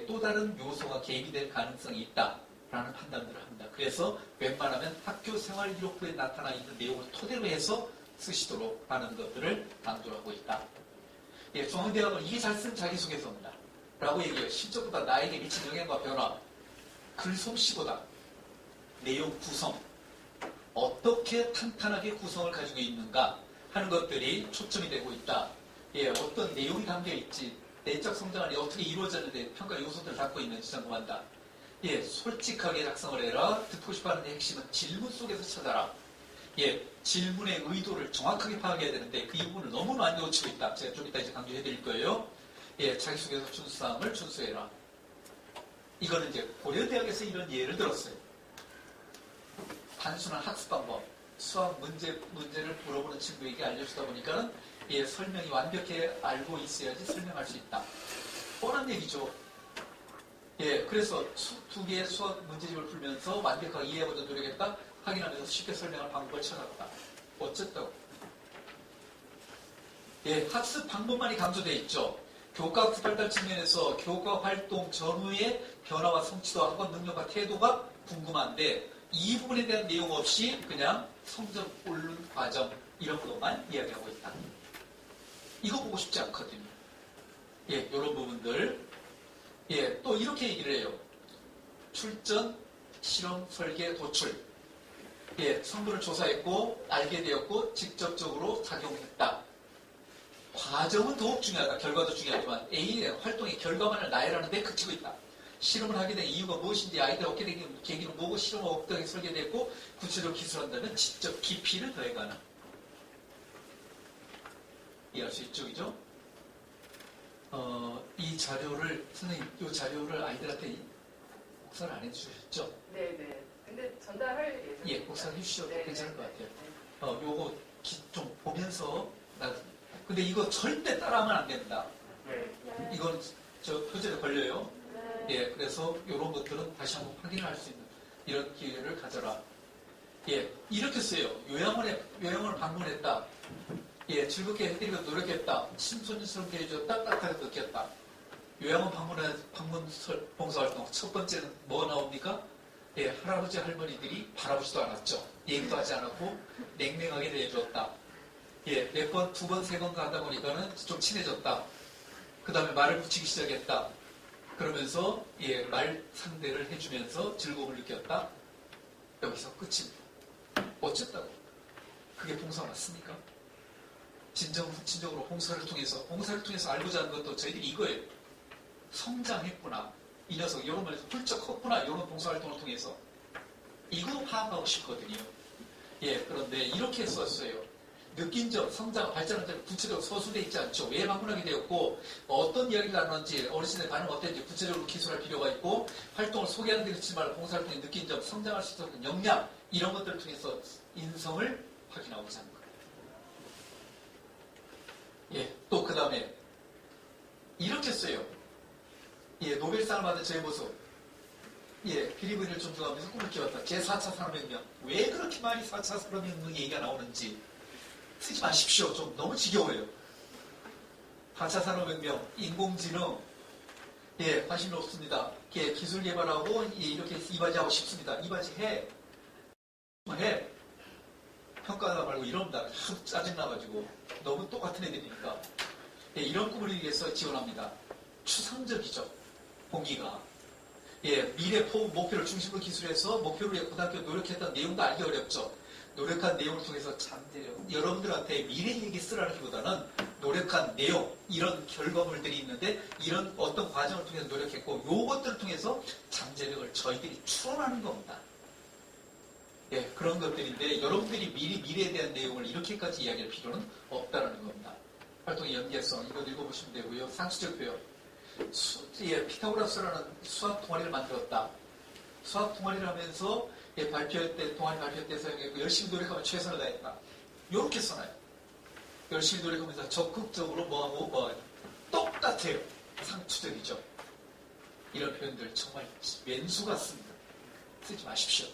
또 다른 요소가 개입이 될 가능성이 있다라는 판단들을 합니다. 그래서 웬만하면 학교 생활기록부에 나타나 있는 내용을 토대로 해서 쓰시도록 하는 것들을 강조하고 있다. 중앙대학은 이게 잘 쓴 자기소개서입니다. 라고 얘기해요. 실적보다 나에게 미친 영향과 변화, 글솜씨보다 내용 구성, 어떻게 탄탄하게 구성을 가지고 있는가 하는 것들이 초점이 되고 있다. 어떤 내용이 담겨있지, 내적 성장이 어떻게 이루어졌는데 평가 요소들을 담고 있는지 점검한다. 솔직하게 작성을 해라. 듣고 싶어하는 핵심은 질문 속에서 찾아라. 질문의 의도를 정확하게 파악해야 되는데 그 부분을 너무 많이 놓치고 있다. 제가 좀 이따 이제 강조해 드릴 거예요. 자기소개서 준수사항을 준수해라. 이거는 이제 고려대학에서 이런 예를 들었어요. 단순한 학습 방법, 수학 문제를 물어보는 친구에게 알려주다 보니까는 설명이 완벽히 알고 있어야지 설명할 수 있다. 뻔한 얘기죠. 그래서 두 개의 수학 문제집을 풀면서 완벽하게 이해하고자 노력했다. 확인하면서 쉽게 설명할 방법을 찾아봤다. 어쨌든 학습 방법만이 강조되어 있죠. 교과 학습 발달 측면에서 교과 활동 전후의 변화와 성취도 학원 능력과 태도가 궁금한데 이 부분에 대한 내용 없이 그냥 성적 오른 과정 이런 것만 이야기하고 있다. 이거 보고 싶지 않거든요. 이런 부분들. 또 이렇게 얘기를 해요. 출전, 실험, 설계, 도출. 성분을 조사했고 알게 되었고 직접적으로 작용했다. 과정은 더욱 중요하다. 결과도 중요하지만 A의 활동의 결과만을 나열하는 데 그치고 있다. 실험을 하게 된 이유가 무엇인지 아이디어 얻게 된 계기는 뭐고 실험을 어떻게 설계됐고 구체적으로 기술한다면 지적 깊이를 더해가는 이해할 수 있죠, 그죠? 이 자료를 선생님, 이 자료를 아이들한테 복사를 안 해주셨죠? 네네. 근데 전달할 예정. 예, 복사를 해주셔도 네, 괜찮을 것 네, 같아요. 요거 좀 보면서 근데 이거 절대 따라하면 안 됩니다. 이건 저 표절에 걸려요. 예, 그래서 이런 것들은 다시 한번 확인을 할 수 있는 이런 기회를 가져라. 예, 이렇게 써요. 요양원을 방문했다. 예, 즐겁게 해드리고 노력했다. 친손님스럽게 해줬다. 따뜻하게 느꼈다. 요양원 방문 봉사활동 첫 번째는 뭐 나옵니까? 예, 할아버지 할머니들이 바라보지도 않았죠. 얘기도 하지 않았고 냉랭하게 대해줬다. 예, 몇 번, 두 번, 세 번 가다 보니까는 좀 친해졌다. 그 다음에 말을 붙이기 시작했다. 그러면서 예, 말 상대를 해주면서 즐거움을 느꼈다. 여기서 끝입니다. 어쨌다고? 그게 봉사 맞습니까? 진정으로 봉사를 통해서 알고자 하는 것도 저희들이 이거예요. 성장했구나. 이 녀석 이런 말에서 훌쩍 컸구나. 이런 봉사활동을 통해서 이거 파악하고 싶거든요. 예, 그런데 이렇게 썼어요. 느낀 점, 성장, 발전한 점 구체적으로 서술되어 있지 않죠. 왜 방문하게 되었고 어떤 이야기를 나눴는지 어르신의 반응 어땠는지 구체적으로 기술할 필요가 있고 활동을 소개하는 데 그치지 말고 봉사활동에 느낀 점, 성장할 수 있는 역량 이런 것들을 통해서 인성을 확인하고자 하는 거예요. 예, 또 그 다음에 이렇게 써요. 예, 노벨상을 받은 저의 모습. 예, 필리핀을 존중하면서 꿈을 키웠다. 제4차 산업혁명. 왜 그렇게 많이 4차 산업혁명 얘기가 나오는지 쓰지 마십시오. 좀 너무 지겨워요. 4차 산업혁명, 인공지능, 예, 관심이 없습니다. 예, 기술 개발하고 예, 이렇게 이바지하고 싶습니다. 이바지 해. 평가하다 말고 이럽니다. 짜증나가지고. 너무 똑같은 애들이니까. 예, 이런 꿈을 위해서 지원합니다. 추상적이죠. 봉기가. 예, 미래 목표를 중심으로 기술해서 목표를 위해 고등학교 노력했던 내용도 알기 어렵죠. 노력한 내용을 통해서 여러분들한테 미래 얘기 쓰라기보다는 노력한 내용, 이런 결과물들이 있는데 이런 어떤 과정을 통해서 노력했고 요것들을 통해서 잠재력을 저희들이 추론하는 겁니다. 예, 그런 것들인데 여러분들이 미래에 대한 내용을 이렇게까지 이야기할 필요는 없다는 겁니다. 활동의 연계성, 이거 읽어보시면 되고요. 상수적 표현. 예, 피타고라스라는 수학 동아리를 만들었다. 수학 동아리를 하면서 예, 동아리 발표 때 사용했고 열심히 노력하면 최선을 다했다. 이렇게 써놔요. 열심히 노력하면서 적극적으로 뭐하고 똑같아요. 상투적이죠. 이런 표현들 정말 왼수 같습니다. 쓰지 마십시오.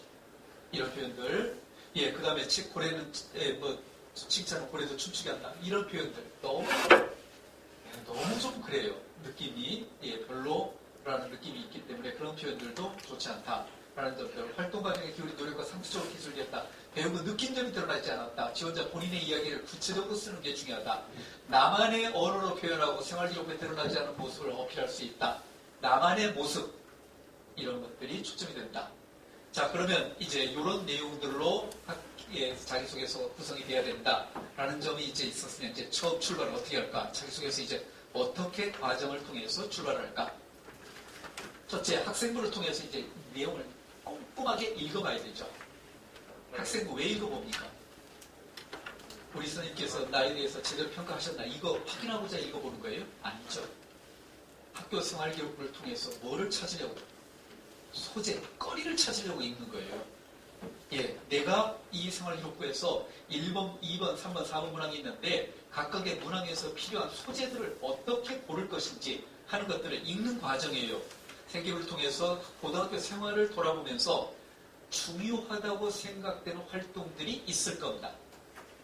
이런 표현들. 예, 그 다음에 고래는 칭찬은 고래도 춤추게 한다. 이런 표현들 너무 좀 그래요. 느낌이 예, 별로라는 느낌이 있기 때문에 그런 표현들도 좋지 않다라는 점들. 활동 과정의 기울인 노력과 상투적으로 기술됐다. 배우고 느낀 점이 드러나 있지 않았다. 지원자 본인의 이야기를 구체적으로 쓰는 게 중요하다. 나만의 언어로 표현하고 생활기록에 드러나지 않은 모습을 어필할 수 있다. 나만의 모습 이런 것들이 초점이 된다. 자, 그러면 이제 이런 내용들로 자기소개서 구성이 돼야 된다라는 점이 이제 있었으면 이제 처음 출발을 어떻게 할까? 자기소개서 이제 어떻게 과정을 통해서 출발을 할까? 첫째, 학생부를 통해서 이제 내용을 꼼꼼하게 읽어봐야 되죠. 학생부 왜 읽어봅니까? 우리 선생님께서 나에 대해서 제대로 평가하셨나? 이거 확인하고자 읽어보는 거예요? 아니죠. 학교 생활기록부를 통해서 뭐를 찾으려고? 소재, 거리를 찾으려고 읽는 거예요. 예, 내가 이 생활기록부에서 1번, 2번, 3번, 4번 문항이 있는데 각각의 문항에서 필요한 소재들을 어떻게 고를 것인지 하는 것들을 읽는 과정이에요. 생기부를 통해서 고등학교 생활을 돌아보면서 중요하다고 생각되는 활동들이 있을 겁니다.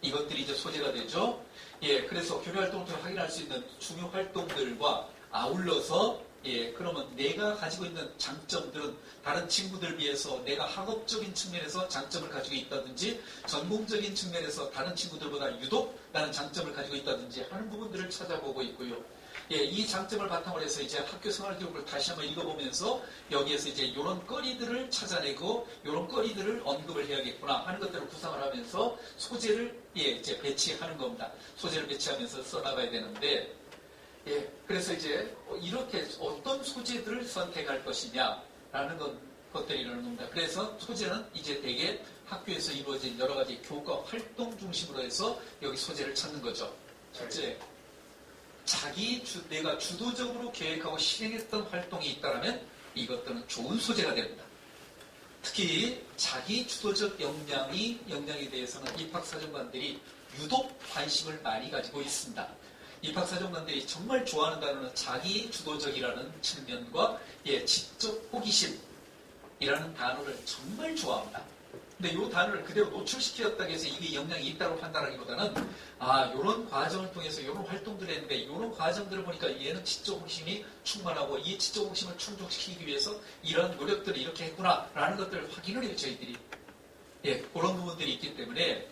이것들이 이제 소재가 되죠. 예, 그래서 교내 활동을 통해 확인할 수 있는 중요 활동들과 아울러서 예, 그러면 내가 가지고 있는 장점들은 다른 친구들 비해서 내가 학업적인 측면에서 장점을 가지고 있다든지 전공적인 측면에서 다른 친구들보다 유독 나는 장점을 가지고 있다든지 하는 부분들을 찾아보고 있고요. 예, 이 장점을 바탕으로 해서 이제 학교 생활 교육을 다시 한번 읽어보면서 여기에서 이제 이런 거리들을 찾아내고 이런 거리들을 언급을 해야겠구나 하는 것들을 구상을 하면서 소재를 이제 배치하는 겁니다. 소재를 배치하면서 써나가야 되는데 예, 그래서 이제 이렇게 어떤 소재들을 선택할 것이냐라는 것들이 이러는 겁니다. 그래서 소재는 이제 대개 학교에서 이루어진 여러 가지 교과 활동 중심으로 해서 여기 소재를 찾는 거죠. 첫째, 내가 주도적으로 계획하고 실행했던 활동이 있다면 이것들은 좋은 소재가 됩니다. 특히 자기 주도적 역량에 대해서는 입학사정관들이 유독 관심을 많이 가지고 있습니다. 입학사정관들이 정말 좋아하는 단어는 자기 주도적이라는 측면과 지적 호기심이라는 단어를 정말 좋아합니다. 근데 이 단어를 그대로 노출시켰다고 해서 이게 역량이 있다고 판단하기보다는 이런 과정을 통해서 이런 활동들을 했는데 이런 과정들을 보니까 얘는 지적 호기심이 충만하고 이 지적 호기심을 충족시키기 위해서 이런 노력들을 이렇게 했구나 라는 것들을 확인을 해요. 저희들이 그런 부분들이 있기 때문에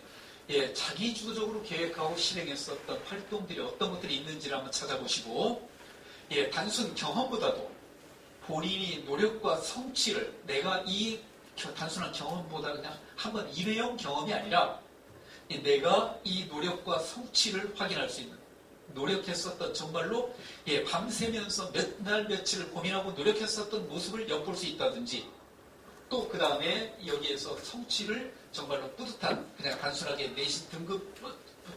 자기 주도적으로 계획하고 실행했었던 활동들이 어떤 것들이 있는지를 한번 찾아보시고 단순 경험보다도 본인이 노력과 성취를 내가 이 단순한 경험보다 그냥 한번 일회용 경험이 아니라 내가 이 노력과 성취를 확인할 수 있는 노력했었던 정말로 밤새면서 몇 날 며칠을 고민하고 노력했었던 모습을 엿볼 수 있다든지 또 그 다음에 여기에서 성취를 정말로 뿌듯한 그냥 단순하게 내신 등급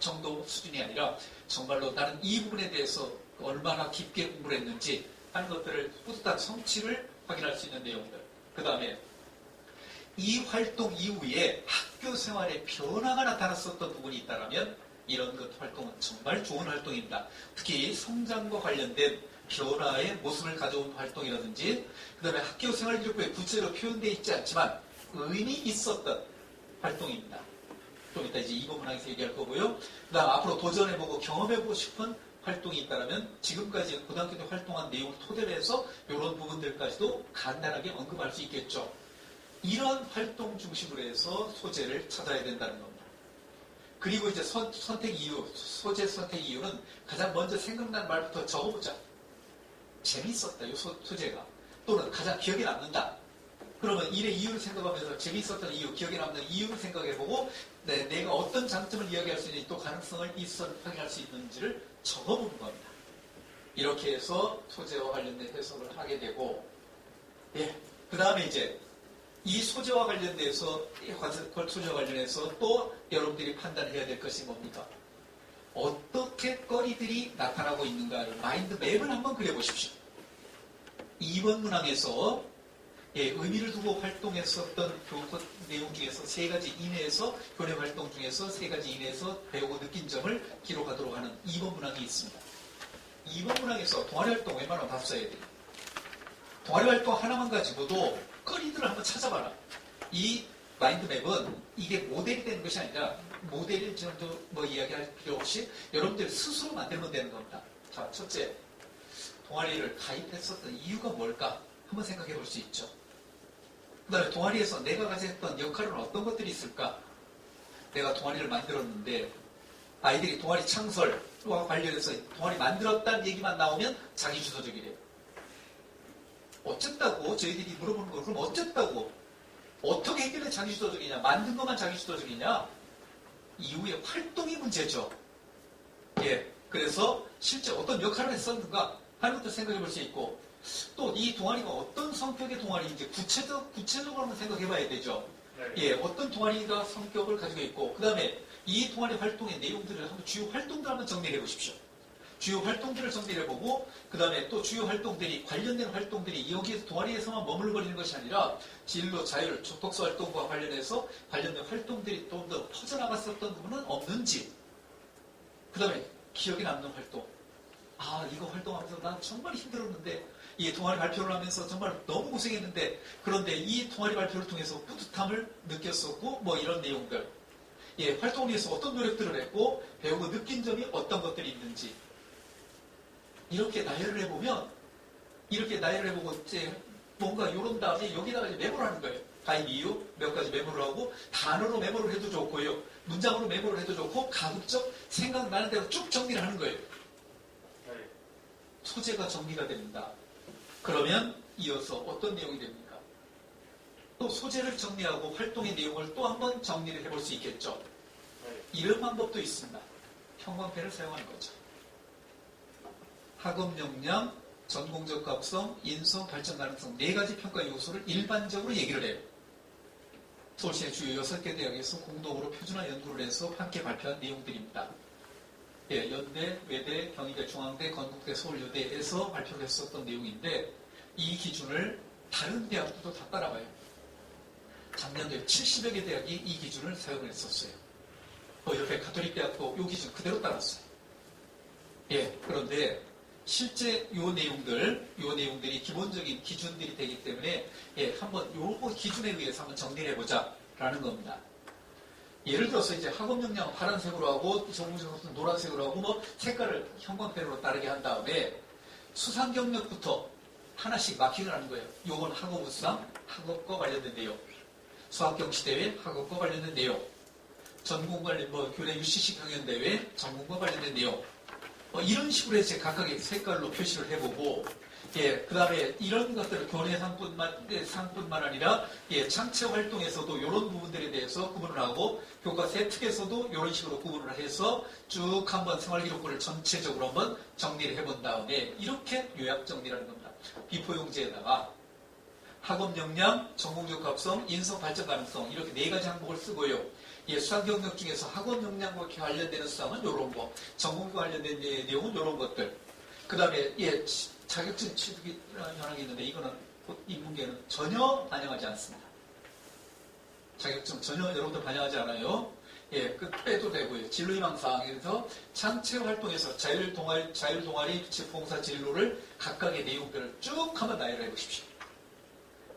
정도 수준이 아니라 정말로 나는 이 부분에 대해서 얼마나 깊게 공부를 했는지 하는 것들을 뿌듯한 성취를 확인할 수 있는 내용들. 그 다음에 이 활동 이후에 학교 생활에 변화가 나타났었던 부분이 있다면 이런 활동은 정말 좋은 활동입니다. 특히 성장과 관련된 변화의 모습을 가져온 활동이라든지 그 다음에 학교 생활기록부에 구체로 표현되어 있지 않지만 의미 있었던 활동입니다. 좀 이따 이제 2번 문항에서 얘기할 거고요. 그 다음 앞으로 도전해보고 경험해보고 싶은 활동이 있다면 지금까지 고등학교 때 활동한 내용을 토대로 해서 이런 부분들까지도 간단하게 언급할 수 있겠죠. 이런 활동 중심으로 해서 소재를 찾아야 된다는 겁니다. 그리고 이제 선택 이유, 소재 선택 이유는 가장 먼저 생각난 말부터 적어보자. 재밌었다, 이 소재가. 또는 가장 기억에 남는다. 그러면 일의 이유를 생각하면서 재밌었던 이유, 기억에 남는 이유를 생각해보고 내가 어떤 장점을 이야기할 수 있는지 또 가능성을 확인할 수 있는지를 적어보는 겁니다. 이렇게 해서 소재와 관련된 해석을 하게 되고 그 다음에 이제 이 소재와 관련돼서 소재와 관련해서 또 여러분들이 판단해야 될 것이 뭡니까? 어떻게 거리들이 나타나고 있는가를 마인드 맵을 한번 그려보십시오. 2번 문항에서 의미를 두고 활동했었던 교과 내용 중에서 3가지 이내에서 교내 활동 중에서 3가지 이내에서 배우고 느낀 점을 기록하도록 하는 2번 문항이 있습니다. 2번 문항에서 동아리 활동 웬만하면 다 써야 돼요. 동아리 활동 하나만 가지고도 거리들을 한번 찾아봐라. 이 마인드맵은 이게 모델이 되는 것이 아니라 모델을 정도 이야기할 필요 없이 여러분들 스스로 만들면 되는 겁니다. 자, 첫째, 동아리를 가입했었던 이유가 뭘까? 한번 생각해 볼 수 있죠. 그 다음에 동아리에서 내가 가졌던 역할은 어떤 것들이 있을까? 내가 동아리를 만들었는데 아이들이 동아리 창설과 관련해서 동아리 만들었다는 얘기만 나오면 자기주도적이래요. 어쨌다고? 저희들이 물어보는 거 그럼 어쨌다고? 어떻게 해결해 자기주도적이냐? 만든 것만 자기주도적이냐? 이후에 활동이 문제죠. 그래서 실제 어떤 역할을 했었는가 하는 것도 생각해 볼 수 있고 또 이 동아리가 어떤 성격의 동아리인지 구체적으로 한번 생각해 봐야 되죠. 어떤 동아리가 성격을 가지고 있고 그 다음에 이 동아리 활동의 내용들을 한번 주요 활동들 한번 정리해 보십시오. 주요 활동들을 정리해보고 그 다음에 또 주요 활동들이 관련된 활동들이 여기에서 동아리에서만 머물러버리는 것이 아니라 진로, 자율, 독서 활동과 관련해서 관련된 활동들이 좀 더 퍼져나갔었던 부분은 없는지 그 다음에 기억에 남는 활동 이거 활동하면서 난 정말 힘들었는데 이 동아리 발표를 하면서 정말 너무 고생했는데 그런데 이 동아리 발표를 통해서 뿌듯함을 느꼈었고 이런 내용들 활동을 위해서 어떤 노력들을 했고 배우고 느낀 점이 어떤 것들이 있는지 이렇게 나열을 해보면 이렇게 나열을 해보고 이제 뭔가 이런 다음에 여기다가 이제 메모를 하는 거예요. 가입 이유 몇 가지 메모를 하고 단어로 메모를 해도 좋고요. 문장으로 메모를 해도 좋고 가급적 생각나는 대로 쭉 정리를 하는 거예요. 소재가 정리가 됩니다. 그러면 이어서 어떤 내용이 됩니까? 또 소재를 정리하고 활동의 내용을 또 한번 정리를 해볼 수 있겠죠. 이런 방법도 있습니다. 형광펜을 사용하는 거죠. 학업 역량, 전공적 합성, 인성, 발전 가능성 4가지 평가 요소를 일반적으로 얘기를 해요. 서울시의 주요 6개 대학에서 공동으로 표준화 연구를 해서 함께 발표한 내용들입니다. 예, 연대, 외대, 경희대, 중앙대, 건국대, 서울여대에서 발표를 했었던 내용인데 이 기준을 다른 대학들도 다 따라가요. 작년도에 70여 개 대학이 이 기준을 사용을 했었어요. 옆에 가톨릭 대학도 이 기준 그대로 따랐어요. 예, 그런데 실제 요 내용들이 기본적인 기준들이 되기 때문에 예, 한번 요 기준에 의해서 한번 정리를 해보자 라는 겁니다. 예를 들어서 이제 학업 역량은 파란색으로 하고 전공적 합성 노란색으로 하고 뭐 색깔을 형광펜으로 따르게 한 다음에 수상 경력부터 하나씩 마킹을 하는 거예요. 요건 학업 우수상, 학업과 관련된 내용. 수학 경시 대회, 학업과 관련된 내용. 전공 관련 교내 UCC 강연 대회, 전공과 관련된 내용. 이런 식으로 해서 각각의 색깔로 표시를 해보고, 예, 그 다음에 이런 것들을 교내 상뿐만 아니라, 예, 창체 활동에서도 이런 부분들에 대해서 구분을 하고, 교과세 특에서도 이런 식으로 구분을 해서 쭉 한번 생활기록부를 전체적으로 한번 정리를 해본 다음에, 이렇게 요약 정리라는 겁니다. 비포용지에다가, 학업 역량, 전공적 합성, 인성 발전 가능성, 이렇게 4가지 항목을 쓰고요. 예, 수상 경력 중에서 학업 역량과 관련되는 수상은 이런 거, 전공과 관련된 내용은 이런 것들. 그 다음에 예, 자격증 취득이 현황이 있는데 이거는 이 문제는 전혀 반영하지 않습니다. 자격증 전혀 여러분들 반영하지 않아요. 예, 그 빼도 되고요. 진로희망사항에서 창체 활동에서 자율동아리 봉사 진로를 각각의 내용들을 쭉 한번 나열을 해보십시오.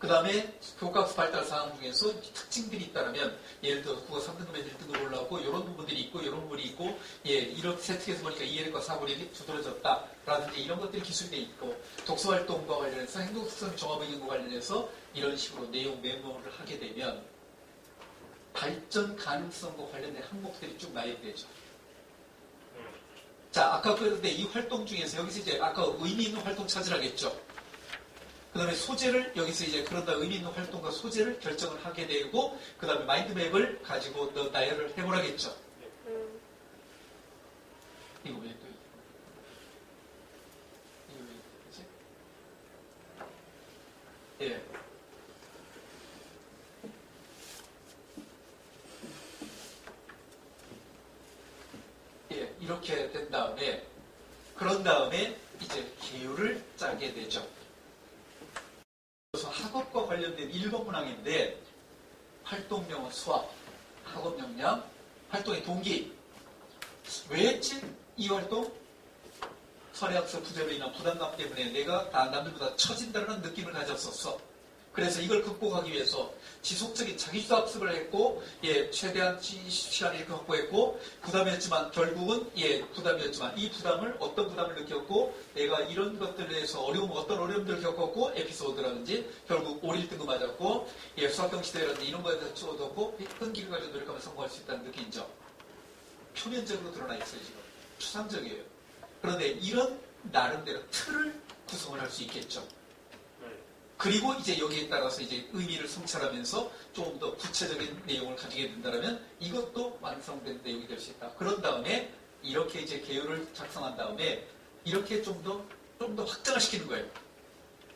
그 다음에 교과서 발달 사항 중에서 특징들이 있다면 예를 들어 국어 3등급에서 1등급 올라오고 이런 부분들이 있고 이런 부분이 있고 예, 이렇게 세특해서 보니까 이해력과 사고력이 두드러졌다 라든지 이런 것들이 기술이 돼 있고 독서활동과 관련해서 행동특성 종합의견과 관련해서 이런 식으로 내용 메모를 하게 되면 발전 가능성과 관련된 항목들이 쭉 나열이 되죠. 자, 아까 그런데 이 활동 중에서 여기서 이제 아까 의미 있는 활동 찾으라겠죠. 그 다음에 소재를 여기서 이제 그런다 의미 있는 활동과 소재를 결정을 하게 되고 그 다음에 마인드맵을 가지고 너 나열을 해보라겠죠. 이거 왜 또 이거 왜 그러지? 예. 예, 이렇게 된 다음에 그런 다음에 이제 계율을 짜게 되죠. 그래서 학업과 관련된 1번 문항인데 활동명은 수학, 학업 역량, 활동의 동기. 왜 했지? 이 활동? 설의학습 부재로 인한 부담감 때문에 내가 남들보다 처진다는 느낌을 가졌었어. 그래서 이걸 극복하기 위해서 지속적인 자기주도 학습을 했고, 예, 최대한 시간을 확보했고, 부담이었지만, 결국은, 예, 부담이었지만, 이 부담을, 어떤 부담을 느꼈고, 내가 이런 것들에 대해서 어떤 어려움들을 겪었고, 에피소드라든지, 결국 5.1등급 맞았고, 예, 수학경시대라든지 이런 거에 대해서 얻었고, 끈기를 가지고 노력하면 성공할 수 있다는 느낌이죠. 표면적으로 드러나 있어요, 지금. 추상적이에요. 그런데 이런 나름대로 틀을 구성을 할 수 있겠죠. 그리고 이제 여기에 따라서 이제 의미를 성찰하면서 조금 더 구체적인 내용을 가지게 된다면 이것도 완성된 내용이 될 수 있다. 그런 다음에 이렇게 이제 계율을 작성한 다음에 이렇게 좀 더 확장을 시키는 거예요.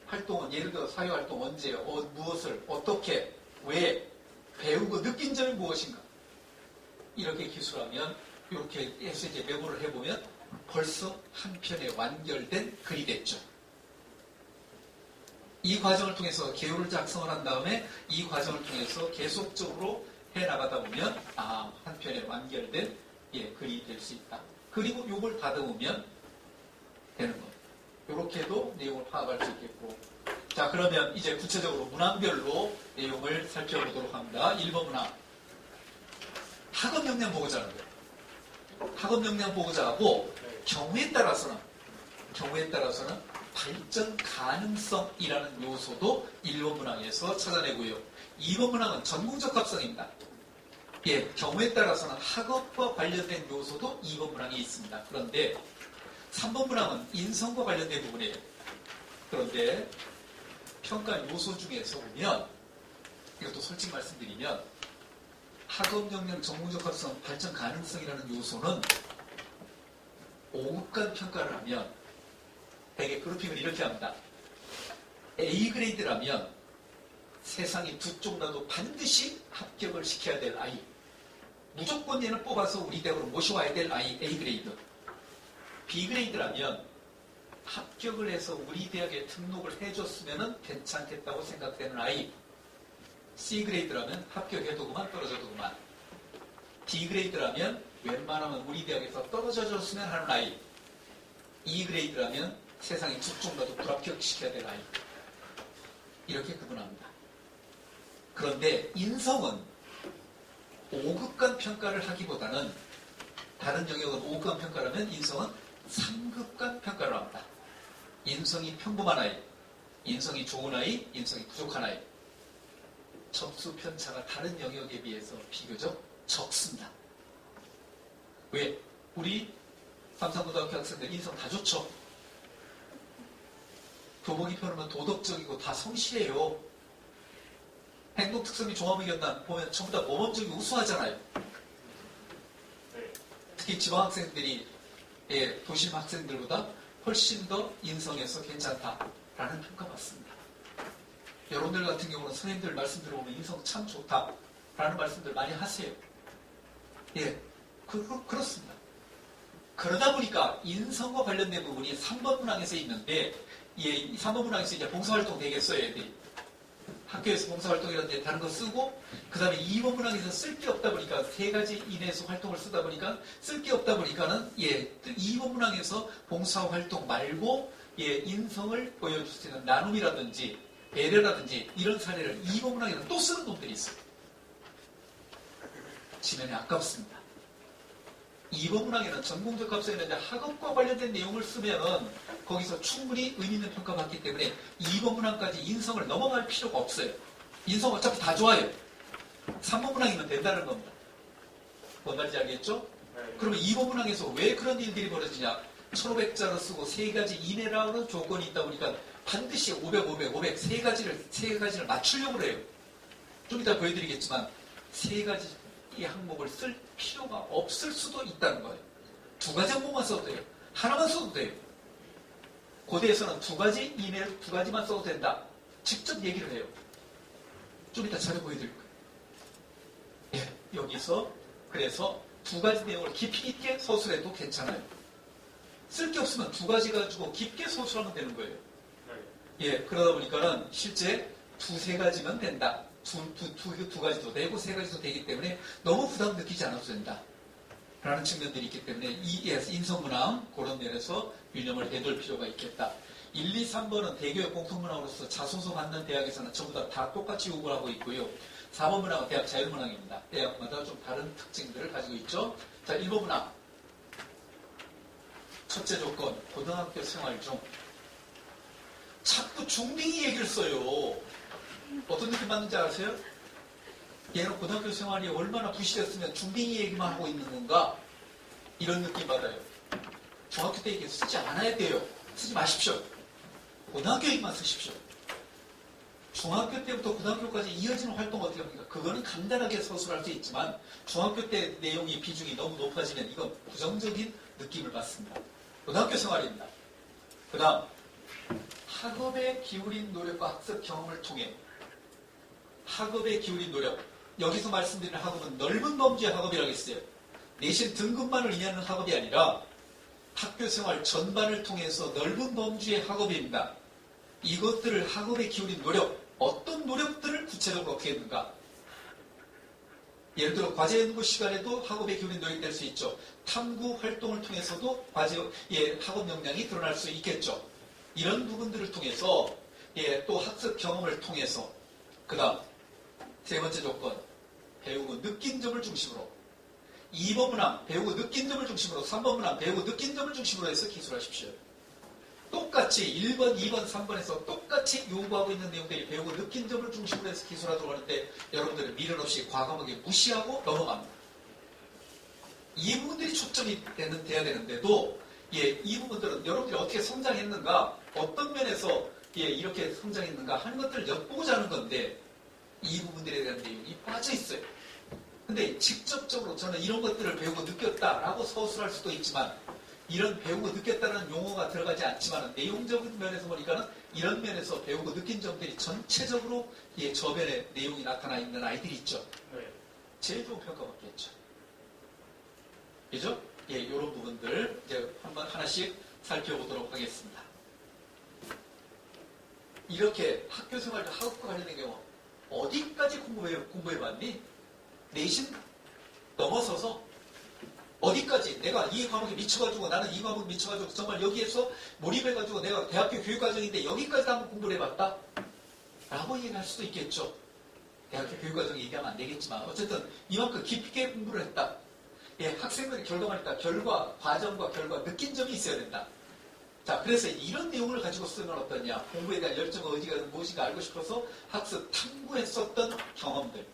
활동은 예를 들어 사회활동 언제, 무엇을, 어떻게, 왜, 배우고 느낀 점이 무엇인가. 이렇게 기술하면 이렇게 해서 이제 메모를 해보면 벌써 한 편에 완결된 글이 됐죠. 이 과정을 통해서 계율을 작성을 한 다음에 이 과정을 통해서 계속적으로 해나가다 보면 한 편에 완결된 글이 될 수 있다. 그리고 이걸 다듬으면 되는 거예요. 이렇게도 내용을 파악할 수 있겠고 자 그러면 이제 구체적으로 문항별로 내용을 살펴보도록 합니다. 1번 문항 학업 역량 보고자는 거예요. 학업 역량 보고자하고 경우에 따라서는 발전 가능성이라는 요소도 1번 문항에서 찾아내고요. 2번 문항은 전공적 합성입니다. 예, 경우에 따라서는 학업과 관련된 요소도 2번 문항에 있습니다. 그런데 3번 문항은 인성과 관련된 부분이에요. 그런데 평가 요소 중에서 보면, 이것도 솔직히 말씀드리면, 학업 역량, 전공적 합성, 발전 가능성이라는 요소는 5급간 평가를 하면 대개 그룹핑을 이렇게 합니다. A 그레이드라면 세상에 두 쪽이라도 반드시 합격을 시켜야 될 아이, 무조건 얘는 뽑아서 우리 대학으로 모셔와야 될 아이 A 그레이드. B 그레이드라면 합격을 해서 우리 대학에 등록을 해줬으면 괜찮겠다고 생각되는 아이. C 그레이드라면 합격해도 그만, 떨어져도 그만. D 그레이드라면 웬만하면 우리 대학에서 떨어져줬으면 하는 아이. E 그레이드라면 세상에 두 쪽이라도 불합격시켜야 될 아이. 이렇게 구분합니다. 그런데 인성은 5급간 평가를 하기보다는, 다른 영역은 5급간 평가라면 인성은 3급간 평가를 합니다. 인성이 평범한 아이, 인성이 좋은 아이, 인성이 부족한 아이. 점수 편차가 다른 영역에 비해서 비교적 적습니다. 왜? 우리 삼성고등학교 학생들 인성 다 좋죠? 교복이 펴놓으면 도덕적이고 다 성실해요. 행동특성이 종합의견단 보면 전부 다 모범적이고 우수하잖아요. 특히 지방학생들이 도심 학생들보다 훨씬 더 인성에서 괜찮다라는 평가받습니다. 여러분들 같은 경우는 선생님들 말씀 들어보면 인성 참 좋다라는 말씀들 많이 하세요. 예, 그렇습니다. 그러다 보니까 인성과 관련된 부분이 3번 문항에서 있는데, 예, 3번 문항에서 이제 봉사활동 되겠어요, 애들이. 학교에서 봉사활동이라든지 다른 거 쓰고, 그 다음에 2번 문항에서 쓸 게 없다 보니까, 3가지 이내에서 활동을 쓰다 보니까, 쓸 게 없다 보니까는, 예, 2번 문항에서 봉사활동 말고, 예, 인성을 보여줄 수 있는 나눔이라든지, 배려라든지, 이런 사례를 2번 문항에서 또 쓰는 놈들이 있어요. 지면이 아깝습니다. 2번 문항에는 전공적 합성에는 학업과 관련된 내용을 쓰면은 거기서 충분히 의미 있는 평가받기 때문에 2번 문항까지 인성을 넘어갈 필요가 없어요. 인성 어차피 다 좋아요. 3번 문항이면 된다는 겁니다. 뭔 말인지 알겠죠? 그러면 2번 문항에서 왜 그런 일들이 벌어지냐? 1500자로 쓰고 3가지 이내라는 조건이 있다 보니까 반드시 500, 500, 500 세 가지를 맞추려고 해요. 좀 이따 보여드리겠지만 3가지 이 항목을 쓸 필요가 없을 수도 있다는 거예요. 2가지 항목만 써도 돼요. 하나만 써도 돼요. 고대에서는 2가지 이내로 2가지만 써도 된다. 직접 얘기를 해요. 좀 이따 자료 보여드릴 거예요. 예, 여기서 그래서 2가지 내용을 깊이 있게 서술해도 괜찮아요. 쓸 게 없으면 2가지 가지고 깊게 서술하면 되는 거예요. 예, 그러다 보니까는 실제 2-3가지면 된다. 두 가지도 되고 3가지도 되기 때문에 너무 부담 느끼지 않아도 된다. 라는 측면들이 있기 때문에 이 인성문항 그런 면에서 유념을 해둘 필요가 있겠다. 1, 2, 3번은 대교육 공통문항으로서 자소서 받는 대학에서는 전부 다 똑같이 요구를 하고 있고요. 4번 문항은 대학 자율문항입니다. 대학마다 좀 다른 특징들을 가지고 있죠. 자, 1번 문항. 첫째 조건, 고등학교 생활 중 자꾸 중딩이 얘기를 써요. 어떤 느낌 받는지 아세요? 얘는 고등학교 생활이 얼마나 부실했으면 중딩이 얘기만 하고 있는 건가? 이런 느낌 받아요. 중학교 때 얘기 쓰지 않아야 돼요. 쓰지 마십시오. 고등학교 얘기만 쓰십시오. 중학교 때부터 고등학교까지 이어지는 활동 어떻게 합니까? 그거는 간단하게 서술할 수 있지만 중학교 때 내용이 비중이 너무 높아지면 이건 부정적인 느낌을 받습니다. 고등학교 생활입니다. 그 다음 학업에 기울인 노력과 학습 경험을 통해 학업에 기울인 노력. 여기서 말씀드리는 학업은 넓은 범주의 학업이라고 했어요. 내신 등급만을 의미하는 학업이 아니라 학교 생활 전반을 통해서 넓은 범주의 학업입니다. 이것들을 학업에 기울인 노력, 어떤 노력들을 구체적으로 어떻게 했는가? 예를 들어 과제 연구 시간에도 학업에 기울인 노력이 될 수 있죠. 탐구 활동을 통해서도 학업 역량이 드러날 수 있겠죠. 이런 부분들을 통해서 또 학습 경험을 통해서 그 다음 세 번째 조건 배우고 느낀 점을 중심으로 2번 문항 배우고 느낀 점을 중심으로 3번 문항 배우고 느낀 점을 중심으로 해서 기술하십시오. 똑같이 1번, 2번, 3번에서 똑같이 요구하고 있는 내용들이 배우고 느낀 점을 중심으로 해서 기술하도록 하는데 여러분들은 미련 없이 과감하게 무시하고 넘어갑니다. 이 부분들이 초점이 돼야 되는데도 이 부분들은 여러분들이 어떻게 성장했는가, 어떤 면에서 이렇게 성장했는가 하는 것들을 엿보고자 하는 건데, 이 부분들에 대한 내용이 빠져 있어요. 근데 직접적으로 저는 이런 것들을 배우고 느꼈다라고 서술할 수도 있지만, 이런 배우고 느꼈다는 용어가 들어가지 않지만 내용적인 면에서 보니까는 이런 면에서 배우고 느낀 점들이 전체적으로 저변에 내용이 나타나 있는 아이들이 있죠. 제일 좋은 평가받겠죠. 그죠? 이런 부분들 이제 한번 하나씩 살펴보도록 하겠습니다. 이렇게 학교 생활과 학업과 관련된 경우 어디까지 공부해봤니? 내신 넘어서서 어디까지 내가 이 과목에 미쳐가지고 나는 이 과목에 미쳐가지고 정말 여기에서 몰입해가지고 내가 대학교 교육과정인데 여기까지 한번 공부를 해봤다? 라고 얘기할 수도 있겠죠. 대학교 교육과정 얘기하면 안 되겠지만 어쨌든 이만큼 깊게 공부를 했다. 학생들이 결과하니까 결과, 과정과 결과 느낀 점이 있어야 된다. 자, 그래서 이런 내용을 가지고 쓰면 어떠냐. 공부에 대한 열정과 의지가 무엇인가 알고 싶어서 학습 탐구했었던 경험들.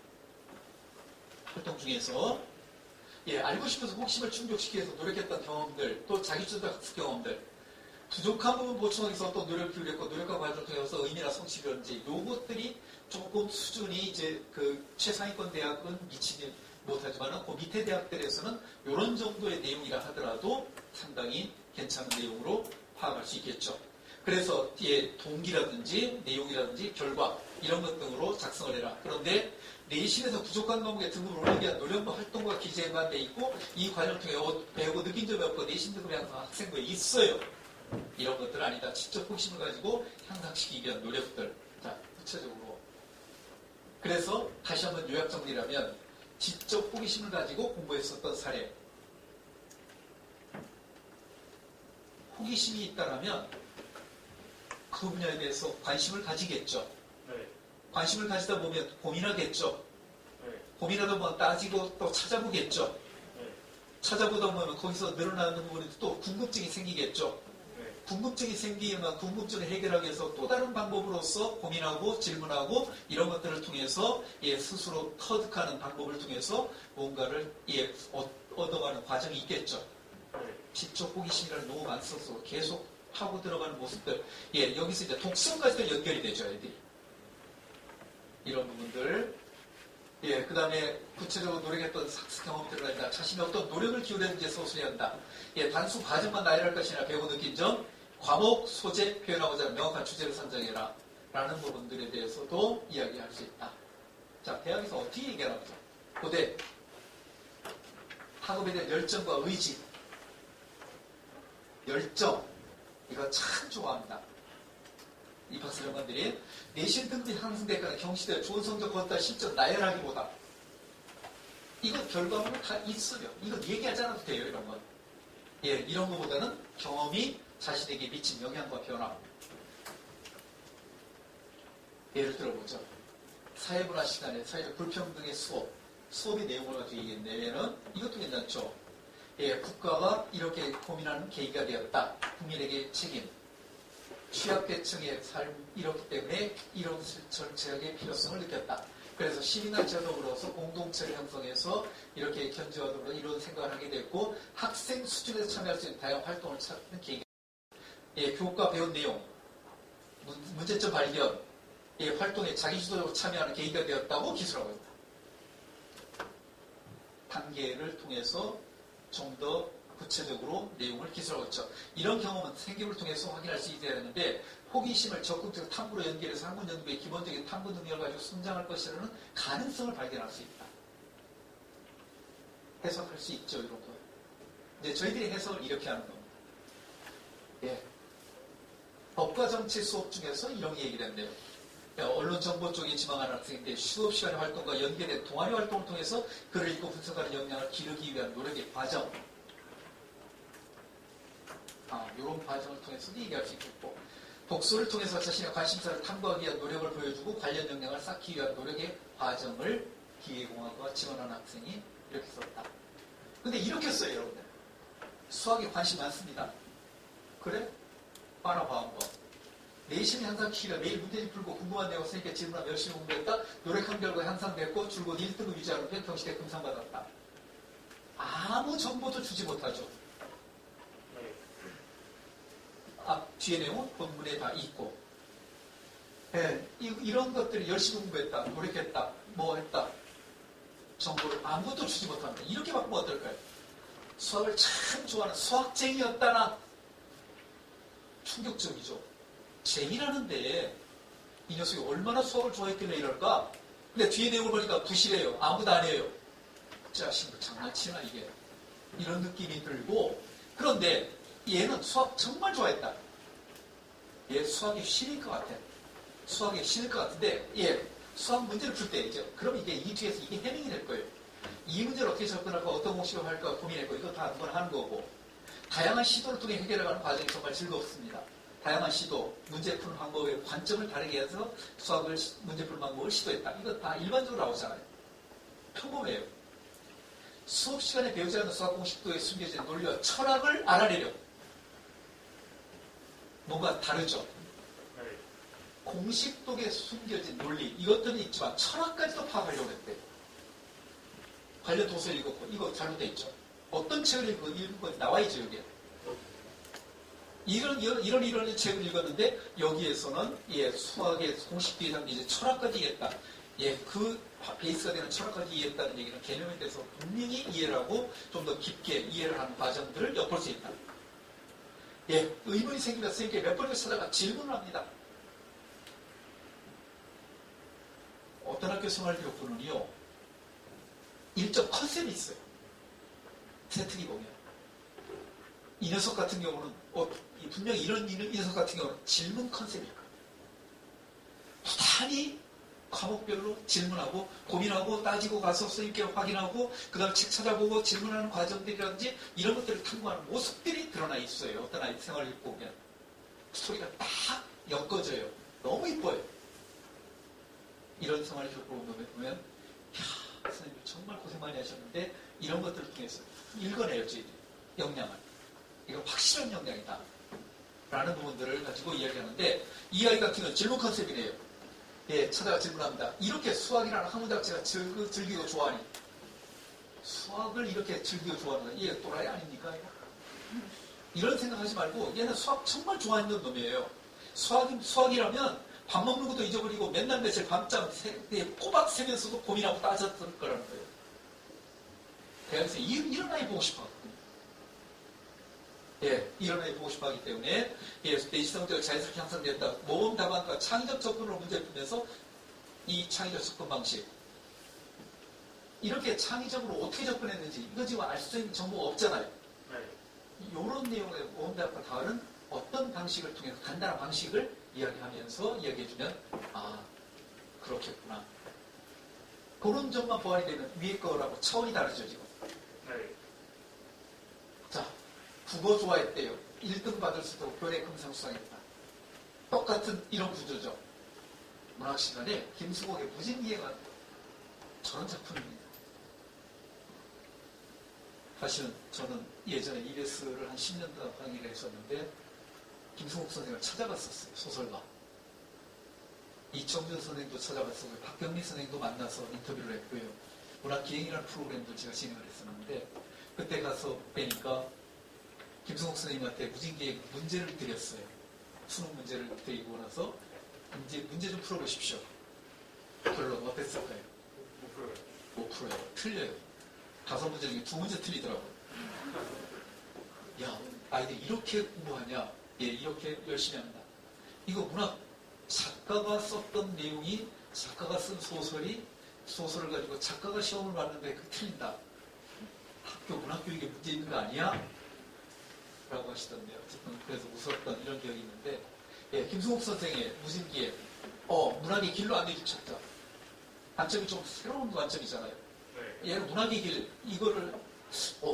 활동 중에서 알고 싶어서 호기심을 충족시키기 위해서 노력했던 경험들, 또 자기주도 학습 경험들, 부족한 부분 보충하기 위해서 또 노력을 기울였고 노력과 과정을 통해서 의미나 성취라든지 요것들이 조금 수준이 이제 그 최상위권 대학은 미치지 못하지만 그 밑에 대학들에서는 이런 정도의 내용이라 하더라도 상당히 괜찮은 내용으로 파악할 수 있겠죠. 그래서 동기라든지 내용이라든지 결과 이런 것 등으로 작성을 해라. 그런데 내신에서 부족한 과목의 등급을 올리기 위한 노력과 활동과 기재만 돼 있고 이 과정을 통해 배우고 느낀 점이 없고 내신 등급이 항상 학생부에 있어요. 이런 것들 아니다. 직접 호기심을 가지고 향상시키기 위한 노력들. 자, 구체적으로. 그래서 다시 한번 요약 정리라면 직접 호기심을 가지고 공부했었던 사례. 호기심이 있다라면 그 분야에 대해서 관심을 가지겠죠. 관심을 가지다 보면 고민하겠죠. 고민하다 보면 따지고 또 찾아보겠죠. 찾아보다 보면 거기서 늘어나는 부분에 또 궁금증이 생기겠죠. 궁금증이 생기면 궁금증을 해결하기 위해서 또 다른 방법으로서 고민하고 질문하고 이런 것들을 통해서 스스로 터득하는 방법을 통해서 뭔가를 얻어가는 과정이 있겠죠. 직접 호기심이라는 용어가 안 써서 계속 하고 들어가는 모습들. 여기서 이제 독성까지도 연결이 되죠, 애들이. 이런 부분들. 그 다음에 구체적으로 노력했던 학습 경험들을 한다. 자신이 어떤 노력을 기울였는지 서술해야 한다. 단수 과정만 나열할 것이나 배우고 느낀 점, 과목, 소재, 표현하고자 하는 명확한 주제를 선정해라. 라는 부분들에 대해서도 이야기할 수 있다. 자, 대학에서 어떻게 얘기하나 보죠. 고대, 학업에 대한 열정과 의지. 열정. 이거 참 좋아합니다. 입학사령관들이 내신 등급이 상승됐거나 경시대 좋은 성적 거뒀다 실전 나열하기보다 이거 결과물은 다 있어요. 이거 얘기하지 않아도 돼요. 이런 건. 이런 것보다는 경험이 자신에게 미친 영향과 변화. 예를 들어보죠. 사회문화 시간에 사회적 불평등의 수업의 내용을 가지고 얘기했는데 이것도 괜찮죠. 국가가 이렇게 고민하는 계기가 되었다. 국민에게 책임. 취약계층의 삶 이렇기 때문에 이런 정책의 필요성을 느꼈다. 그래서 시민단체와 더불어서 공동체를 형성해서 이렇게 견제와 더불어 이런 생각을 하게 됐고 학생 수준에서 참여할 수 있는 다양한 활동을 찾는 계기가 교과 배운 내용, 문제점 발견, 활동에 자기주도적으로 참여하는 계기가 되었다고 기술하고 있다. 단계를 통해서 좀 더 구체적으로 내용을 기술하고 있죠. 이런 경험은 생기부를 통해서 확인할 수 있어야 하는데 호기심을 적극적 탐구로 연결해서 학문 연구의 기본적인 탐구 능력을 가지고 성장할 것이라는 가능성을 발견할 수 있다. 해석할 수 있죠. 이런 거. 이제 저희들이 해석을 이렇게 하는 겁니다. 법과 정치 수업 중에서 이런 얘기를 했네요. 언론정보 쪽에 지망하는 학생인데 수업 시간의 활동과 연계된 동아리 활동을 통해서 글을 읽고 분석하는 역량을 기르기 위한 노력의 과정. 이런 과정을 통해서도 얘기할 수 있겠고 독서를 통해서 자신의 관심사를 탐구하기 위한 노력을 보여주고 관련 역량을 쌓기 위한 노력의 과정을 기계공학과 지원하는 학생이 이렇게 썼다. 근데 이렇게 써요, 여러분들. 수학에 관심 많습니다. 그래? 알아봐 한번. 내신 향상시키려 매일 문제집 풀고 궁금한 내용 선생님께 질문하며 열심히 공부했다. 노력한 결과 향상됐고 줄곧 1등급 유지하는 평시대 금상받았다. 아무 정보도 주지 못하죠. 뒤에 내용은 본문에 다 있고, 예, 이런 것들이 열심히 공부했다, 노력했다, 뭐 했다, 정보를 아무것도 주지 못합니다. 이렇게 바꾸면 어떨까요? 수학을 참 좋아하는 수학쟁이였다나 충격적이죠. 쟁이라는데 이 녀석이 얼마나 수학을 좋아했길래 이럴까? 근데 뒤에 내용을 보니까 부실해요. 아무도 안 해요. 자식을 장난치나 이게. 이런 느낌이 들고, 그런데 얘는 수학 정말 좋아했다. 얘 수학이 신일 것 같아. 수학이 신일 것 같은데 얘 수학 문제를 풀 때 이제 그럼 이게 이 뒤에서 이게 해명이 될 거예요. 이 문제를 어떻게 접근할까, 어떤 공식을 할까 고민했고, 이거 다 한번 하는 거고, 다양한 시도를 통해 해결해가는 과정이 정말 즐겁습니다. 다양한 시도, 문제 푸는 방법의 관점을 다르게 해서 수학을, 문제 푸는 방법을 시도했다. 이거 다 일반적으로 나오잖아요. 평범해요. 수업 시간에 배우지 않는 수학 공식도에 숨겨진 논리와 철학을 알아내려. 뭔가 다르죠. 공식독에 숨겨진 논리, 이것들은 있지만 철학까지도 파악하려고 했대요. 관련 도서를 읽었고, 이거 잘못되어 있죠. 어떤 책을 읽은 건 나와 있죠, 여기에. 이런 책을 읽었는데, 여기에서는, 예, 수학의 공식도에 담긴 이제 철학까지 이해했다. 예, 그 베이스가 되는 철학까지 이해했다는 얘기는 개념에 대해서 분명히 이해를 하고, 좀 더 깊게 이해를 하는 과정들을 엿볼 수 있다. 예, 의문이 생기면 선생님께 몇 번을 찾아가 질문을 합니다. 어떤 학교 생활 기록부는요, 일정 컨셉이 있어요. 세특이 보면. 이 녀석 같은 경우는, 분명히 이 녀석 같은 경우는 질문 컨셉일 거예요. 부단히 과목별로 질문하고, 고민하고, 따지고 가서 선생님께 확인하고, 그 다음 책 찾아보고 질문하는 과정들이라든지, 이런 것들을 탐구하는 모습들이 드러나 있어요. 어떤 아이 생활 읽고 보면. 스토리가 딱 엮어져요. 너무 이뻐요. 이런 생활 기록부를 보면, 선생님 정말 고생 많이 하셨는데 이런 것들을 통해서 읽어내요, 저희들이. 역량을. 이거 확실한 역량이다 라는 부분들을 가지고 이야기하는데, 이 아이 같은 경우는 질문 컨셉이네요. 예, 찾아가 질문합니다. 이렇게 수학이라는 학문 자체가 즐기고 좋아하니, 수학을 이렇게 즐기고 좋아하는 건 얘 또라이 아닙니까? 이런 생각하지 말고, 얘는 수학 정말 좋아하는 놈이에요. 수학이라면 밥 먹는 것도 잊어버리고 맨날 며칠 밤잠 꼬박 새면서도 고민하고 따졌을 거라는 거예요. 대학에서 이런 아이 보고 싶어 하거든요. 예, 이런 아이 보고 싶어 하기 때문에, 예, 내시성적으로 자연스럽게 향상되었다. 모범 답안과 창의적 접근으로 문제를 풀면서 이 창의적 접근 방식, 이렇게 창의적으로 어떻게 접근했는지 이거 지금 알 수 있는 정보가 없잖아요. 이런 내용의 모범 답안과 다른 어떤 방식을 통해서 간단한 방식을 이야기하면서 이야기해주면, 아, 그렇겠구나. 그런 점만 보완이 되면 위에 거라고 차원이 다르죠, 지금. 자, 국어 좋아했대요. 1등 받을 수도 교내 금상수상했다. 똑같은 이런 구조죠. 문학 시간에 김수곡의 무진기회가 저런 작품입니다. 사실은 저는 예전에 EBS를 한 10년 동안 강의를 했었는데, 김승욱 선생님을 찾아갔었어요. 소설가. 이청준 선생님도 찾아갔었고요. 박경리 선생님도 만나서 인터뷰를 했고요. 문학기행이라는 프로그램도 제가 진행을 했었는데, 그때 가서 뵈니까 김승욱 선생님한테 무진기행 문제를 드렸어요. 수능 문제를 드리고 나서 이제 문제 좀 풀어보십시오. 결론 어땠을까요? 못 풀어요. 틀려요. 5문제 중에 2문제 틀리더라고요. 야, 아이들 이렇게 공부하냐? 예, 이렇게 열심히 합니다. 이거 문학 작가가 썼던 내용이, 작가가 쓴 소설을 가지고 작가가 시험을 봤는데 그 틀린다. 학교 문학교육에 문제 있는 거 아니야? 라고 하시던데요. 어쨌든 그래서 웃었던 이런 기억이 있는데, 예, 김승욱 선생의 무진기에 문학의 길로 안내주셨다. 관점이 좀 새로운 관점이잖아요. 얘는 문학의 길, 이거를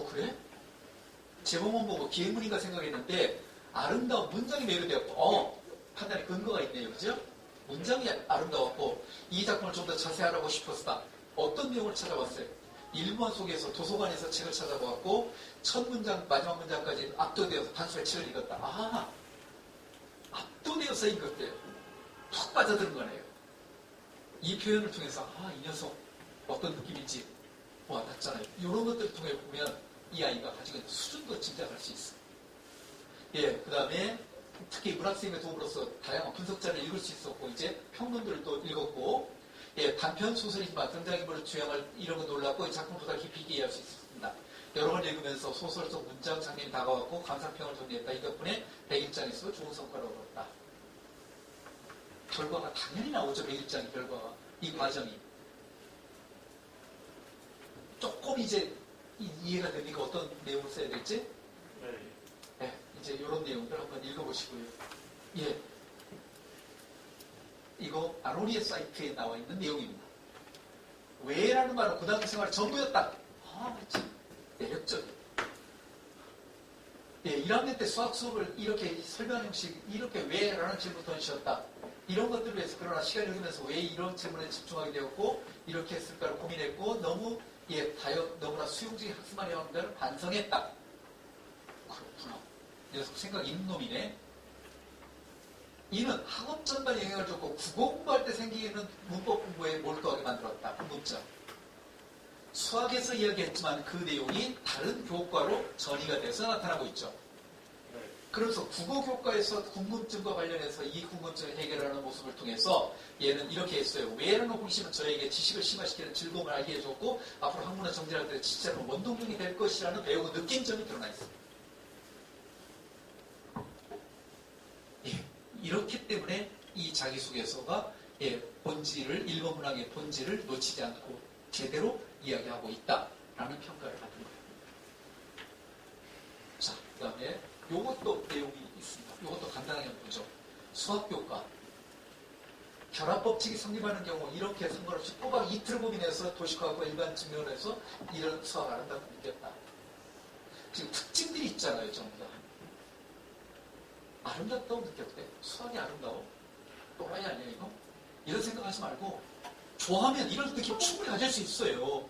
그래? 제목만 보고 기행문인가 생각했는데 아름다운 문장이 매료되었고, 판단에 근거가 있네요. 그죠? 문장이 아름다웠고, 이 작품을 좀 더 자세히 알아보고 싶었다. 어떤 내용을 찾아봤어요? 일본 속에서 도서관에서 책을 찾아보았고, 첫 문장, 마지막 문장까지 압도되어서 단순히 책을 읽었다. 아, 압도되어서 읽었대요. 푹 빠져드는 거네요. 이 표현을 통해서, 이 녀석 어떤 느낌인지 와닿잖아요. 이런 것들을 통해 보면 이 아이가 가지고 있는 수준도 짐작할 수 있어요. 예, 그 다음에 특히 문학선생님의 도움으로서 다양한 분석자를 읽을 수 있었고 이제 평론들을 또 읽었고 예, 단편 소설이지만 등장인물의 주양을 이런 거 놀랐고 이 작품보다 깊이 이해할 수 있었습니다. 여러 번 읽으면서 소설 속 문장 장면이 다가왔고 감상평을 정리했다. 이 덕분에 100일장에서 좋은 성과를 얻었다. 결과가 당연히 나오죠. 100일장의 결과가. 이 과정이. 조금 이제 이해가 됩니까? 어떤 내용을 써야 될지? 네, 이제 이런 내용들 한번 읽어보시고요. 예. 이거 아로니의 사이트에 나와 있는 내용입니다. 왜라는 말은 고등학교 생활 전부였다. 아, 참 매력적이에요. 예, 1학년 때 수학 수업을 이렇게 설명하는 형식, 이렇게 왜라는 질문을 던지셨다. 이런 것들을 위해서 그러나 시간을 흐르면서 왜 이런 질문에 집중하게 되었고 이렇게 했을까를 고민했고 너무 너무나 수용적인 학습만 해왔는 데를 반성했다. 그렇구나. 이 녀석 생각 있는 놈이네. 이는 학업 전반에 영향을 줬고 국어 공부할 때 생기는 문법 공부에 몰두하게 만들었다. 궁금증. 수학에서 이야기했지만 그 내용이 다른 교과로 전이가 돼서 나타나고 있죠. 그래서 국어 교과에서 궁금증과 관련해서 이 궁금증을 해결하는 모습을 통해서 얘는 이렇게 했어요. 왜라는 호기심은 저에게 지식을 심화시키는 즐거움을 알게 해줬고 앞으로 학문을 정진할 때 진짜로 원동력이 될 것이라는 배우고 느낀 점이 드러나 있습니다. 예, 이렇기 때문에 이 자기소개서가 본질을 1번 문항의 본질을 놓치지 않고 제대로 이야기하고 있다라는 평가를 받은 거예요. 자, 그 다음에 요것도 내용이 있습니다. 요것도 간단하게 한번 보죠. 수학교과. 결합법칙이 성립하는 경우 이렇게 상관없이 꼬박 이틀 고민해서 도식화하고 일반 증명을 해서 이런 수학을 아름답게 느꼈다. 지금 특징들이 있잖아요, 전부 다. 아름답다고 느꼈대. 수학이 아름다워? 또라이 아니야, 이거? 이런 생각하지 말고 좋아하면 이런 느낌 충분히 가질 수 있어요.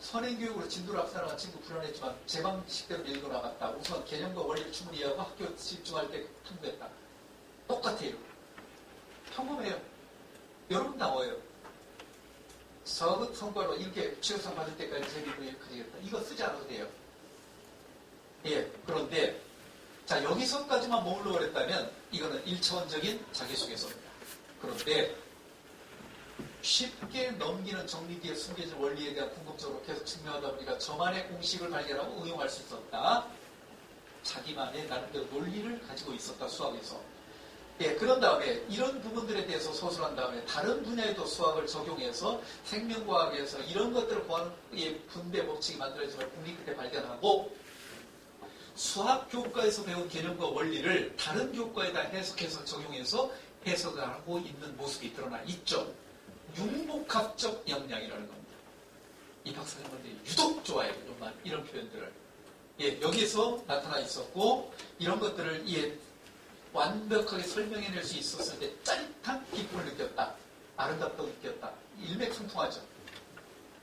선행교육으로 진도를 앞서나간 친구 불안했지만 제 방식대로 읽어나갔다. 우선 개념과 원리를 충분히 이해하고 학교 집중할 때 통과했다. 똑같아요. 평범해요. 여러분 나와요. 서급 성과로 이렇게 취업상 받을 때까지 재미있게 가지겠다. 이거 쓰지 않아도 돼요. 예, 그런데 자 여기서까지만 머물러 그랬다면 이거는 1차원적인 자기소개서입니다. 그런데 쉽게 넘기는 정리 뒤에 숨겨진 원리에 대한 궁극적으로 계속 증명하다 보니까 저만의 공식을 발견하고 응용할 수 있었다. 자기만의 나름대로 논리를 가지고 있었다. 수학에서. 예, 그런 다음에 이런 부분들에 대해서 서술한 다음에 다른 분야에도 수학을 적용해서 생명과학에서 이런 것들을 보완 분배 법칙이 만들어지면 국립 그때 발견하고 수학 교과에서 배운 개념과 원리를 다른 교과에다 해석해서 적용해서 해석을 하고 있는 모습이 드러나 있죠. 융복합적 역량이라는 겁니다. 이 박사님들이 유독 좋아해요. 이런 표현들을. 예, 여기서 나타나 있었고 이런 것들을 완벽하게 설명해낼 수 있었을 때 짜릿한 기쁨을 느꼈다. 아름답다고 느꼈다. 일맥상통하죠.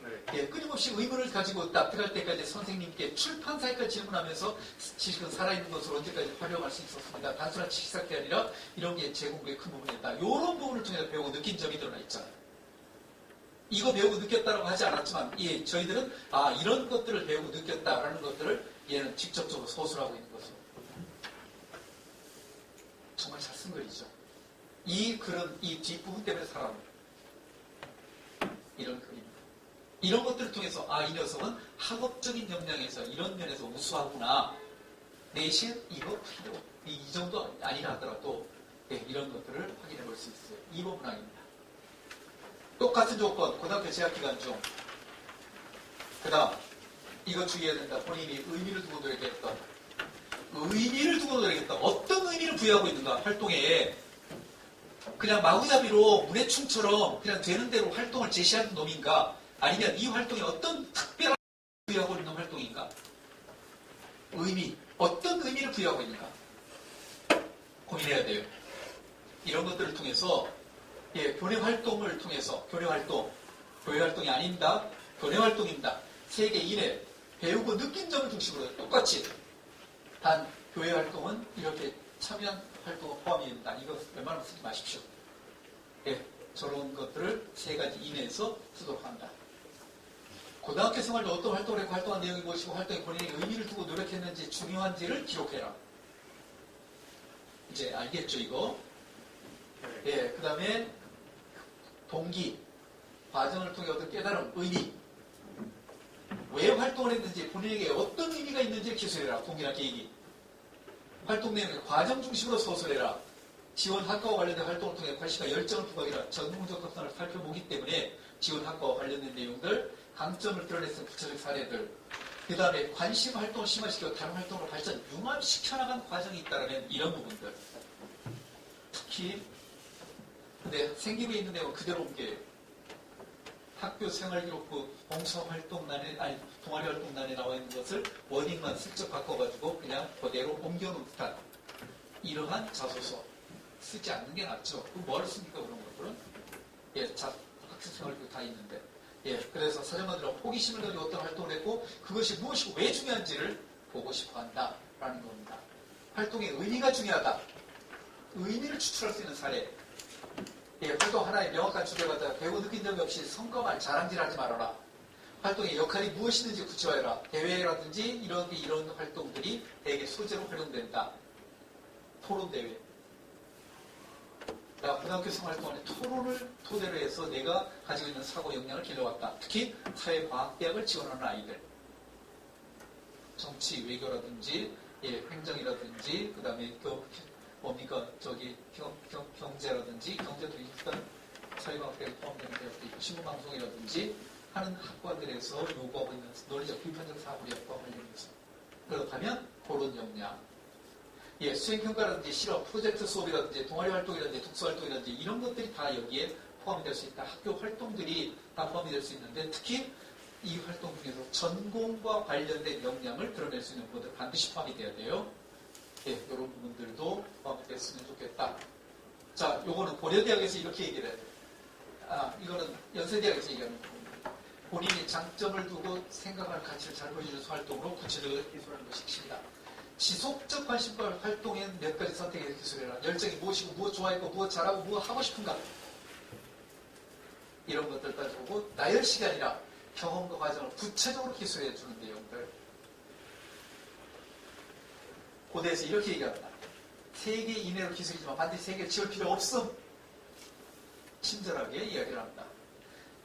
네. 예, 끊임없이 의문을 가지고 납득할 때까지 선생님께 출판사에까지 질문하면서 지식은 살아있는 것으로 언제까지 활용할 수 있었습니다. 단순한 지식 쌓기 아니라 이런 게 제 공부의 큰 부분이었다. 이런 부분을 통해서 배우고 느낀 점이 드러나 있잖아요. 이거 배우고 느꼈다라고 하지 않았지만 저희들은 이런 것들을 배우고 느꼈다라는 것들을 얘는 직접적으로 서술하고 있는 것으로 정말 잘 쓴 글이죠. 이 글은 이 뒷부분 때문에 살아납니다. 이런 글입니다. 이런 것들을 통해서 이 녀석은 학업적인 역량에서 이런 면에서 우수하구나. 내신 이거 이 정도 아니라 하더라도 이런 것들을 확인해 볼 수 있어요. 2번 문항입니다. 똑같은 조건, 고등학교 재학 기간 중. 그 다음, 이거 주의해야 된다. 본인이 의미를 두고 노력했던. 의미를 두고 노력했던. 어떤 의미를 부여하고 있는가, 활동에. 그냥 마구잡이로 문해충처럼 그냥 되는 대로 활동을 제시하는 놈인가? 아니면 이 활동에 어떤 특별한 의미를 부여하고 있는 활동인가? 의미. 어떤 의미를 부여하고 있는가? 고민해야 돼요. 이런 것들을 통해서 교내 활동을 통해서 교내 활동이 아닙니다. 교내 활동입니다. 3개 이내 배우고 느낀 점을 중심으로 똑같이 단 교회 활동은 이렇게 참여한 활동을 포함입니다. 이거 웬만하면 쓰지 마십시오. 저런 것들을 3가지 이내에서 쓰도록 한다. 고등학교 생활도 어떤 활동을 했고 활동한 내용이 무엇이고 활동에 본인이 의미를 두고 노력했는지 중요한지를 기록해라. 이제 알겠죠, 이거? 예, 그 다음에 동기, 과정을 통해 얻은 깨달음, 의미. 왜 활동을 했는지, 본인에게 어떤 의미가 있는지 기술해라. 동기나 계획이. 활동 내용의 과정 중심으로 서술해라. 지원 학과와 관련된 활동을 통해 관심과 열정을 부각해라. 전공적 특성을 살펴보기 때문에 지원 학과와 관련된 내용들, 강점을 드러냈던 구체적 사례들, 그 다음에 관심 활동을 심화시키고 다른 활동으로 발전, 융합시켜나간 과정이 있다는 이런 부분들. 특히 근데 생기부에 있는 내용은 그대로 옮겨요. 학교 생활기록부 봉사활동란에, 아니 동아리활동란에 나와 있는 것을 워딩만 슬쩍 바꿔가지고 그냥 그대로 옮겨놓은 듯한 이러한 자소서 쓰지 않는 게 낫죠. 그럼 뭘 씁니까, 그런 것들은? 예, 학교 생활기록 다 있는데. 예, 그래서 사정관들은 호기심을 가지고 어떤 활동을 했고 그것이 무엇이고 왜 중요한지를 보고 싶어 한다라는 겁니다. 활동의 의미가 중요하다. 의미를 추출할 수 있는 사례. 예, 활동 하나의 명확한 주제가 다 배우 느낀 점이 없이 성과만 자랑질하지 말아라. 활동의 역할이 무엇이든지 구체화해라. 대회라든지 이런 활동들이 대개 소재로 활용된다. 토론대회. 나 고등학교 생활동안에 토론을 토대로 해서 내가 가지고 있는 사고 역량을 길러왔다. 특히 사회과학대학을 지원하는 아이들. 정치, 외교라든지, 예, 행정이라든지, 그 다음에 경제라든지, 경제도 일단 사회과학대학에 포함되는 대학도 있고, 신문방송이라든지 하는 학과들에서 요구하고 있는 논리적, 비판적 사고력과 관련해서. 그러다 가면 그런 역량. 예, 수행평가라든지 실험, 프로젝트 수업이라든지 동아리 활동이라든지 독서 활동이라든지 이런 것들이 다 여기에 포함이 될 수 있다. 학교 활동들이 다 포함이 될 수 있는데 특히 이 활동 중에서 전공과 관련된 역량을 드러낼 수 있는 부분들 반드시 포함이 돼야 돼요. 예, 이런 부분들도 포함이 됐으면 좋겠다. 자, 요거는 고려대학에서 이렇게 얘기를 해요. 아, 이거는 연세대학에서 얘기하는 부분입니다. 본인이 장점을 두고 생각할 가치를 잘 보여주는 활동으로 구체적으로 기술하는 것이 핵심이다. 지속적 관심과 활동에 몇 가지 선택의 기술이라 열정이 무엇이고 무엇 좋아하고 무엇 잘하고 무엇 하고 싶은가 이런 것들 따져보고 나열식이 아니라 경험과 과정을 구체적으로 기술해 주는 내용들. 고대에서 이렇게 얘기합니다. 3개 이내로 기술이지만 반드시 3개를 지울 필요 없음. 친절하게 이야기를 합니다.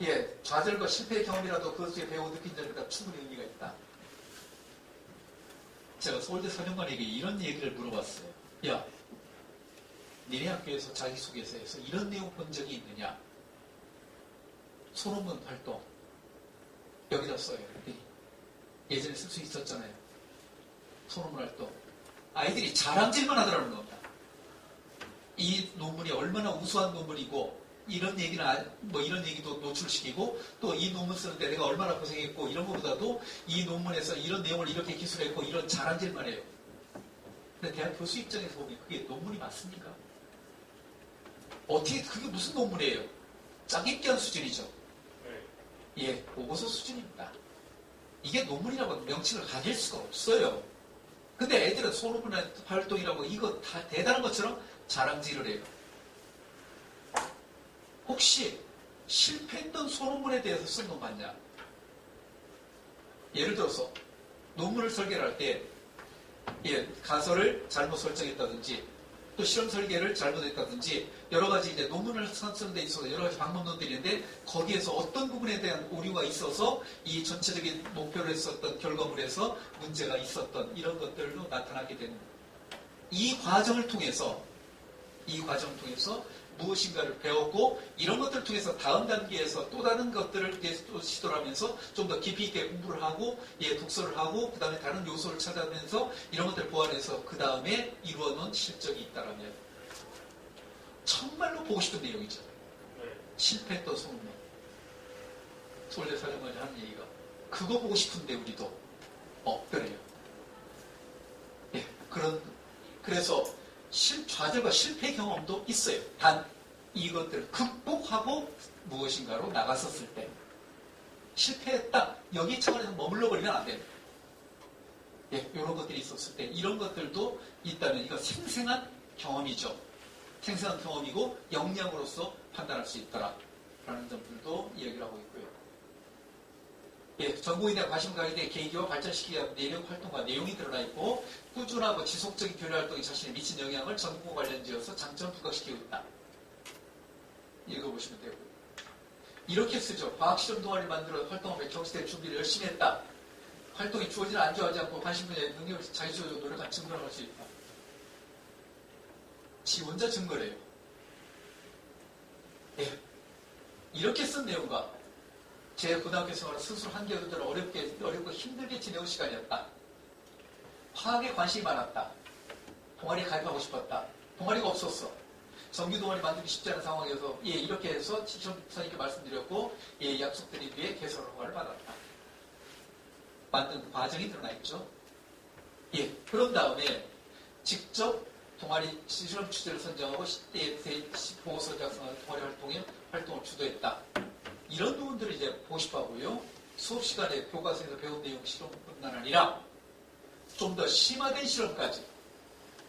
예, 좌절과 실패의 경험이라도 그것에 배우 느낀 점보다 충분히 의미가 있다. 제가 서울대 사령관에게 이런 얘기를 물어봤어요. 야, 니네 학교에서 자기소개서에서 이런 내용 본 적이 있느냐? 소논문 활동 여기다 써요. 예전에 쓸 수 있었잖아요. 소논문 활동. 아이들이 자랑질만 하더라는 겁니다. 이 논문이 얼마나 우수한 논문이고 이런 얘기는 이런 얘기도 노출시키고 또 이 논문 쓰는데 내가 얼마나 고생했고 이런 것보다도 이 논문에서 이런 내용을 이렇게 기술했고 이런 자랑질만 해요. 근데 대학 교수 입장에서 보면 그게 논문이 맞습니까? 어떻게 그게 무슨 논문이에요? 짜깁기한 수준이죠. 예, 보고서 수준입니다. 이게 논문이라고 명칭을 가질 수가 없어요. 근데 애들은 소논문 활동이라고 이거 다 대단한 것처럼 자랑질을 해요. 혹시 실패했던 소논문에 대해서 쓴 거 맞냐? 예를 들어서 논문을 설계를 할 때 가설을 잘못 설정했다든지 또 실험 설계를 잘못했다든지 여러 가지 이제 논문을 쓰는 데 있어서 여러 가지 방법론들이 있는데 거기에서 어떤 부분에 대한 오류가 있어서 이 전체적인 목표를 했었던 결과물에서 문제가 있었던 이런 것들로 나타나게 되는 이 과정을 통해서 무엇인가를 배웠고 이런 것들을 통해서 다음 단계에서 또 다른 것들을 또 시도를 하면서 좀 더 깊이 있게 공부를 하고 독서를 하고 그 다음에 다른 요소를 찾아내면서 이런 것들을 보완해서 그 다음에 이루어놓은 실적이 있다라면 정말로 보고 싶은 내용이죠. 실패했던 소문만 서울대 사령관이 하는 얘기가 그거 보고 싶은데 우리도 그래요. 예, 그래서 좌절과 실패 경험도 있어요. 단 이것들을 극복하고 무엇인가로 나갔었을 때 실패했다. 여기 차원에서 머물러 버리면 안 됩니다. 예, 이런 것들이 있었을 때 이런 것들도 있다면 이거 생생한 경험이죠. 생생한 경험이고 역량으로서 판단할 수 있더라라는 점들도 이야기를 하고 있고요. 예, 전공인의 관심 가게 대 계기와 발전시키기 위한 내력 활동과 내용이 드러나 있고 꾸준하고 지속적인 교류 활동이 자신에 미친 영향을 전공 관련지어서 장점 부각시키고 있다. 읽어보시면 되고요. 이렇게 쓰죠. 과학실험 동아리를 만들어 활동하며 경시대 준비를 열심히 했다. 활동이 주어지는 안 좋아하지 않고 관심 분야의 능력을 자기주도적으로 노력한 증거를 할 수 있다. 지 혼자 증거래요. 예. 이렇게 쓴 내용과 제 고등학교 생활을 스스로 한계를 어렵고 힘들게 지내온 시간이었다. 화학에 관심이 많았다. 동아리에 가입하고 싶었다. 동아리가 없었어. 정규 동아리 만들기 쉽지 않은 상황에서 예, 이렇게 해서 선생님께 말씀드렸고 예, 약속드린 뒤에 개설 허가를 받았다. 만든 과정이 드러나 있죠. 예, 그런 다음에 직접 동아리 실험 주제를 선정하고 보고서 작성하는 동아리 활동을 주도했다. 이런 부분들을 이제 보고 싶어 하고요. 수업 시간에 교과서에서 배운 내용 실험뿐만 아니라 좀 더 심화된 실험까지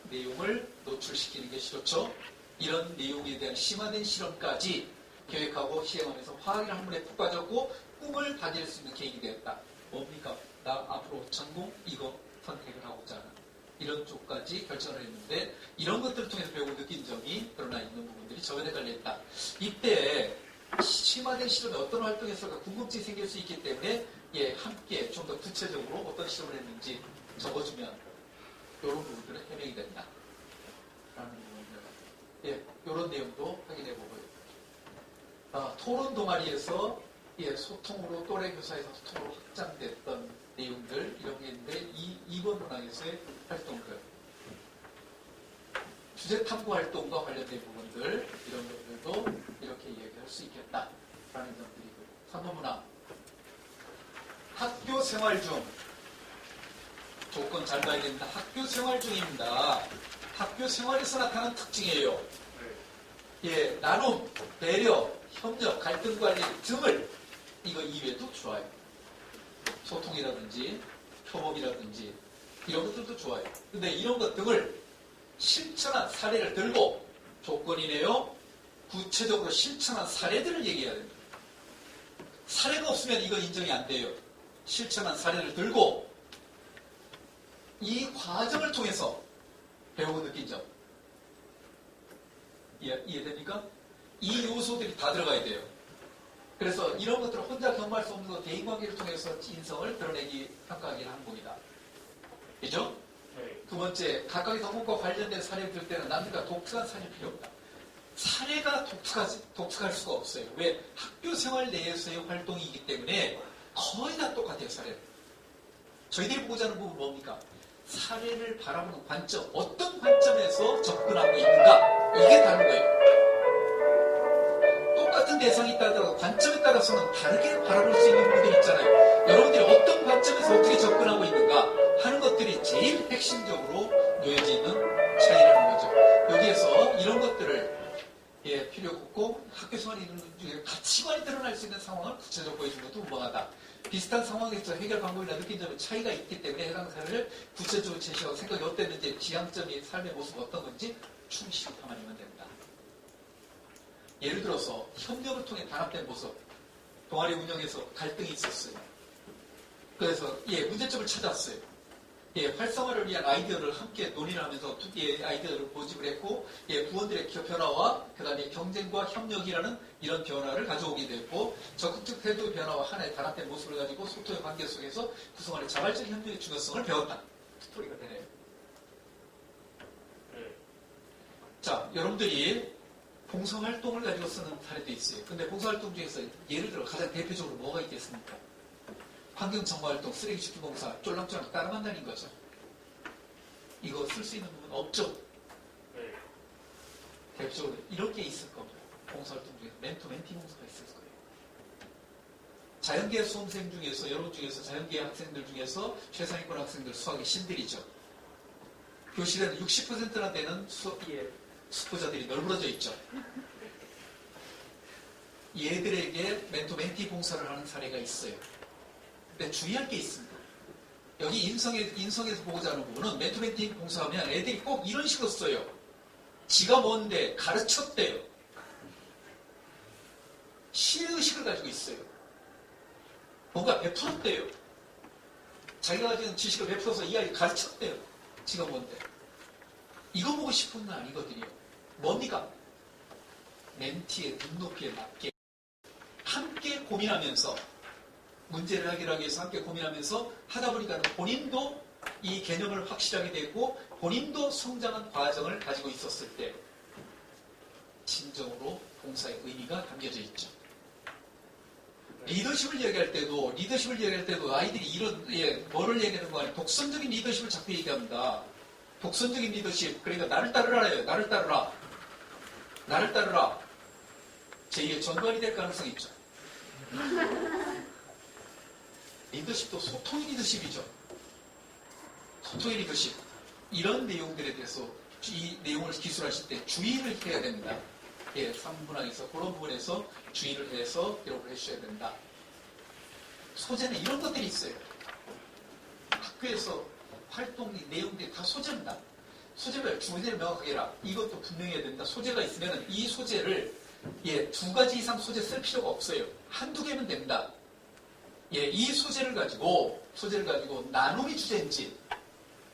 내용을 노출시키는 것이 좋죠. 이런 내용에 대한 심화된 실험까지 계획하고 시행하면서 화학이라는 학문에 푹 빠졌고 꿈을 다질 수 있는 계획이 되었다. 뭡니까? 나 앞으로 전공 이거 선택을 하고자 하는 이런 쪽까지 결정을 했는데 이런 것들을 통해서 배우고 느낀 점이 드러나 있는 부분들이 저번에 달려있다. 이때 심화된 실험에 어떤 활동을 했을까 궁금증이 생길 수 있기 때문에 예, 함께 좀 더 구체적으로 어떤 실험을 했는지 적어주면 이런 부분들은 해명이 된다. 라는 부분들. 예, 이런 내용도 확인해 보고요. 토론 동아리에서 예, 소통으로 또래 교사에서 소통으로 확장됐던 내용들 이런 게 있는데 2번 문항에서의 활동들 주제 탐구 활동과 관련된 부분들 이런 것들도 이렇게 이야기할 수 있겠다라는 점들이고요. 3번 문항 학교 생활 중 조건 잘 봐야 됩니다. 학교 생활 중입니다. 학교 생활에서 나타나는 특징이에요. 예, 나눔, 배려, 협력, 갈등 관리 등을 이거 이외에도 좋아요. 소통이라든지 협업이라든지 이런 것들도 좋아요. 근데 이런 것 등을 실천한 사례를 들고 조건이네요. 구체적으로 실천한 사례들을 얘기해야 됩니다. 사례가 없으면 이거 인정이 안 돼요. 실천한 사례를 들고 이 과정을 통해서 배우고 느낀 점 이해됩니까? 이 요소들이 다 들어가야 돼요. 그래서 이런 것들을 혼자 경험할 수 없는 것 대인관계를 통해서 인성을 드러내기 평가하기를 하는 겁니다. 그죠? 네. 두 번째, 각각의 덕목과 관련된 사례를 들 때는 남들과 독특한 사례는 필요 없다. 사례가 독특할 수가 없어요. 왜? 학교 생활 내에서의 활동이기 때문에 거의 다 똑같아요, 사례는. 저희들이 보고자 하는 부분은 뭡니까? 사례를 바라보는 관점, 어떤 관점에서 접근하고 있는가? 이게 다른 거예요. 똑같은 대상이 있다고 관점에 따라서는 다르게 바라볼 수 있는 부분들이 있잖아요. 여러분들이 어떤 관점에서 어떻게 접근하고 있는가 하는 것들이 제일 핵심적으로 놓여져 있는 차이라는 거죠. 여기에서 이런 것들을 예, 필요 없고 학교 생활이 이런 것 중에 가치관이 드러날 수 있는 상황을 구체적으로 보여주는 것도 무방하다. 비슷한 상황에서 해결 방법이나 느낀 점에 차이가 있기 때문에 해당 사례를 구체적으로 제시하고 생각이 어땠는지 지향점이 삶의 모습 어떤 건지 충실히 담아내면 됩니다. 예를 들어서 협력을 통해 단합된 모습 동아리 운영에서 갈등이 있었어요. 그래서 예, 문제점을 찾았어요. 예, 활성화를 위한 아이디어를 함께 논의를 하면서 예, 아이디어를 모집을 했고 예, 부원들의 변화와 그 다음에 경쟁과 협력이라는 이런 변화를 가져오게 됐고 적극적 태도의 변화와 하나의 단합된 모습을 가지고 소통의 관계 속에서 구성하는 자발적 협력의 중요성을 배웠다. 스토리가 되네요. 자, 여러분들이 봉사활동을 가지고 쓰는 사례도 있어요. 근데 봉사활동 중에서 예를 들어 가장 대표적으로 뭐가 있겠습니까? 환경정화활동, 쓰레기 줍기 봉사, 쫄랑쫄랑 따라만 다닌 거죠. 이거 쓸 수 있는 부분 없죠? 네. 대표적으로 이렇게 있을 겁니다. 봉사활동 중에서 멘토, 멘티 봉사가 있을 거예요. 자연계학 수험생 중에서, 여러분 중에서 자연계학 학생들 중에서 최상위권 학생들 수학의 신들이죠. 교실에는 60%나 되는 수포자들이 널브러져 있죠. 얘들에게 멘토, 멘티 봉사를 하는 사례가 있어요. 근데 주의할 게 있습니다. 여기 인성에서 보고자 하는 부분은 멘토, 멘티 봉사하면 애들이 꼭 이런 식으로 써요. 지가 뭔데 가르쳤대요. 시의식을 가지고 있어요. 뭔가 베풀었대요. 자기가 가진 지식을 베풀어서 이 아이 가르쳤대요. 지가 뭔데. 이거 보고 싶은 건 아니거든요. 뭡니까? 멘티의 눈높이에 맞게 함께 고민하면서 문제를 해결하기 위해서 함께 고민하면서 하다 보니까 본인도 이 개념을 확실하게 되고 본인도 성장한 과정을 가지고 있었을 때 진정으로 봉사의 의미가 담겨져 있죠. 리더십을 얘기할 때도 아이들이 이런 뭐를 얘기하는 거 아니에요. 독선적인 리더십을 자꾸 얘기합니다. 독선적인 리더십, 그러니까 나를 따르라예요. 나를 따르라. 제2의 전관이 될 가능성이 있죠. 리더십도 소통의 리더십이죠. 소통의 리더십. 이런 내용들에 대해서 이 내용을 기술하실 때 주의를 해야 됩니다. 예, 3분항에서 그런 부분에서 주의를 해서 기록을 해주셔야 된다. 소재는 이런 것들이 있어요. 학교에서 활동 내용들이 다 소재입니다. 소재별 주제를 명확하게 해라. 이것도 분명히 해야 된다. 소재가 있으면 이 소재를 두 가지 이상 소재 쓸 필요가 없어요. 한두 개면 됩니다. 이 소재를 가지고 나눔이 주제인지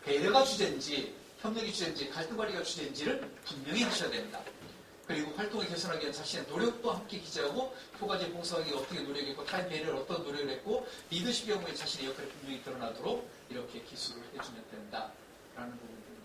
배려가 주제인지 협력이 주제인지 갈등 관리가 주제인지를 분명히 하셔야 됩니다. 그리고 활동을 개선하기 위한 자신의 노력도 함께 기재하고 토가지 봉사하기 어떻게 노력했고 타인 배려를 어떤 노력을 했고 리더십 경우에 자신의 역할이 분명히 드러나도록 이렇게 기술을 해주면 된다라는 부분입니다.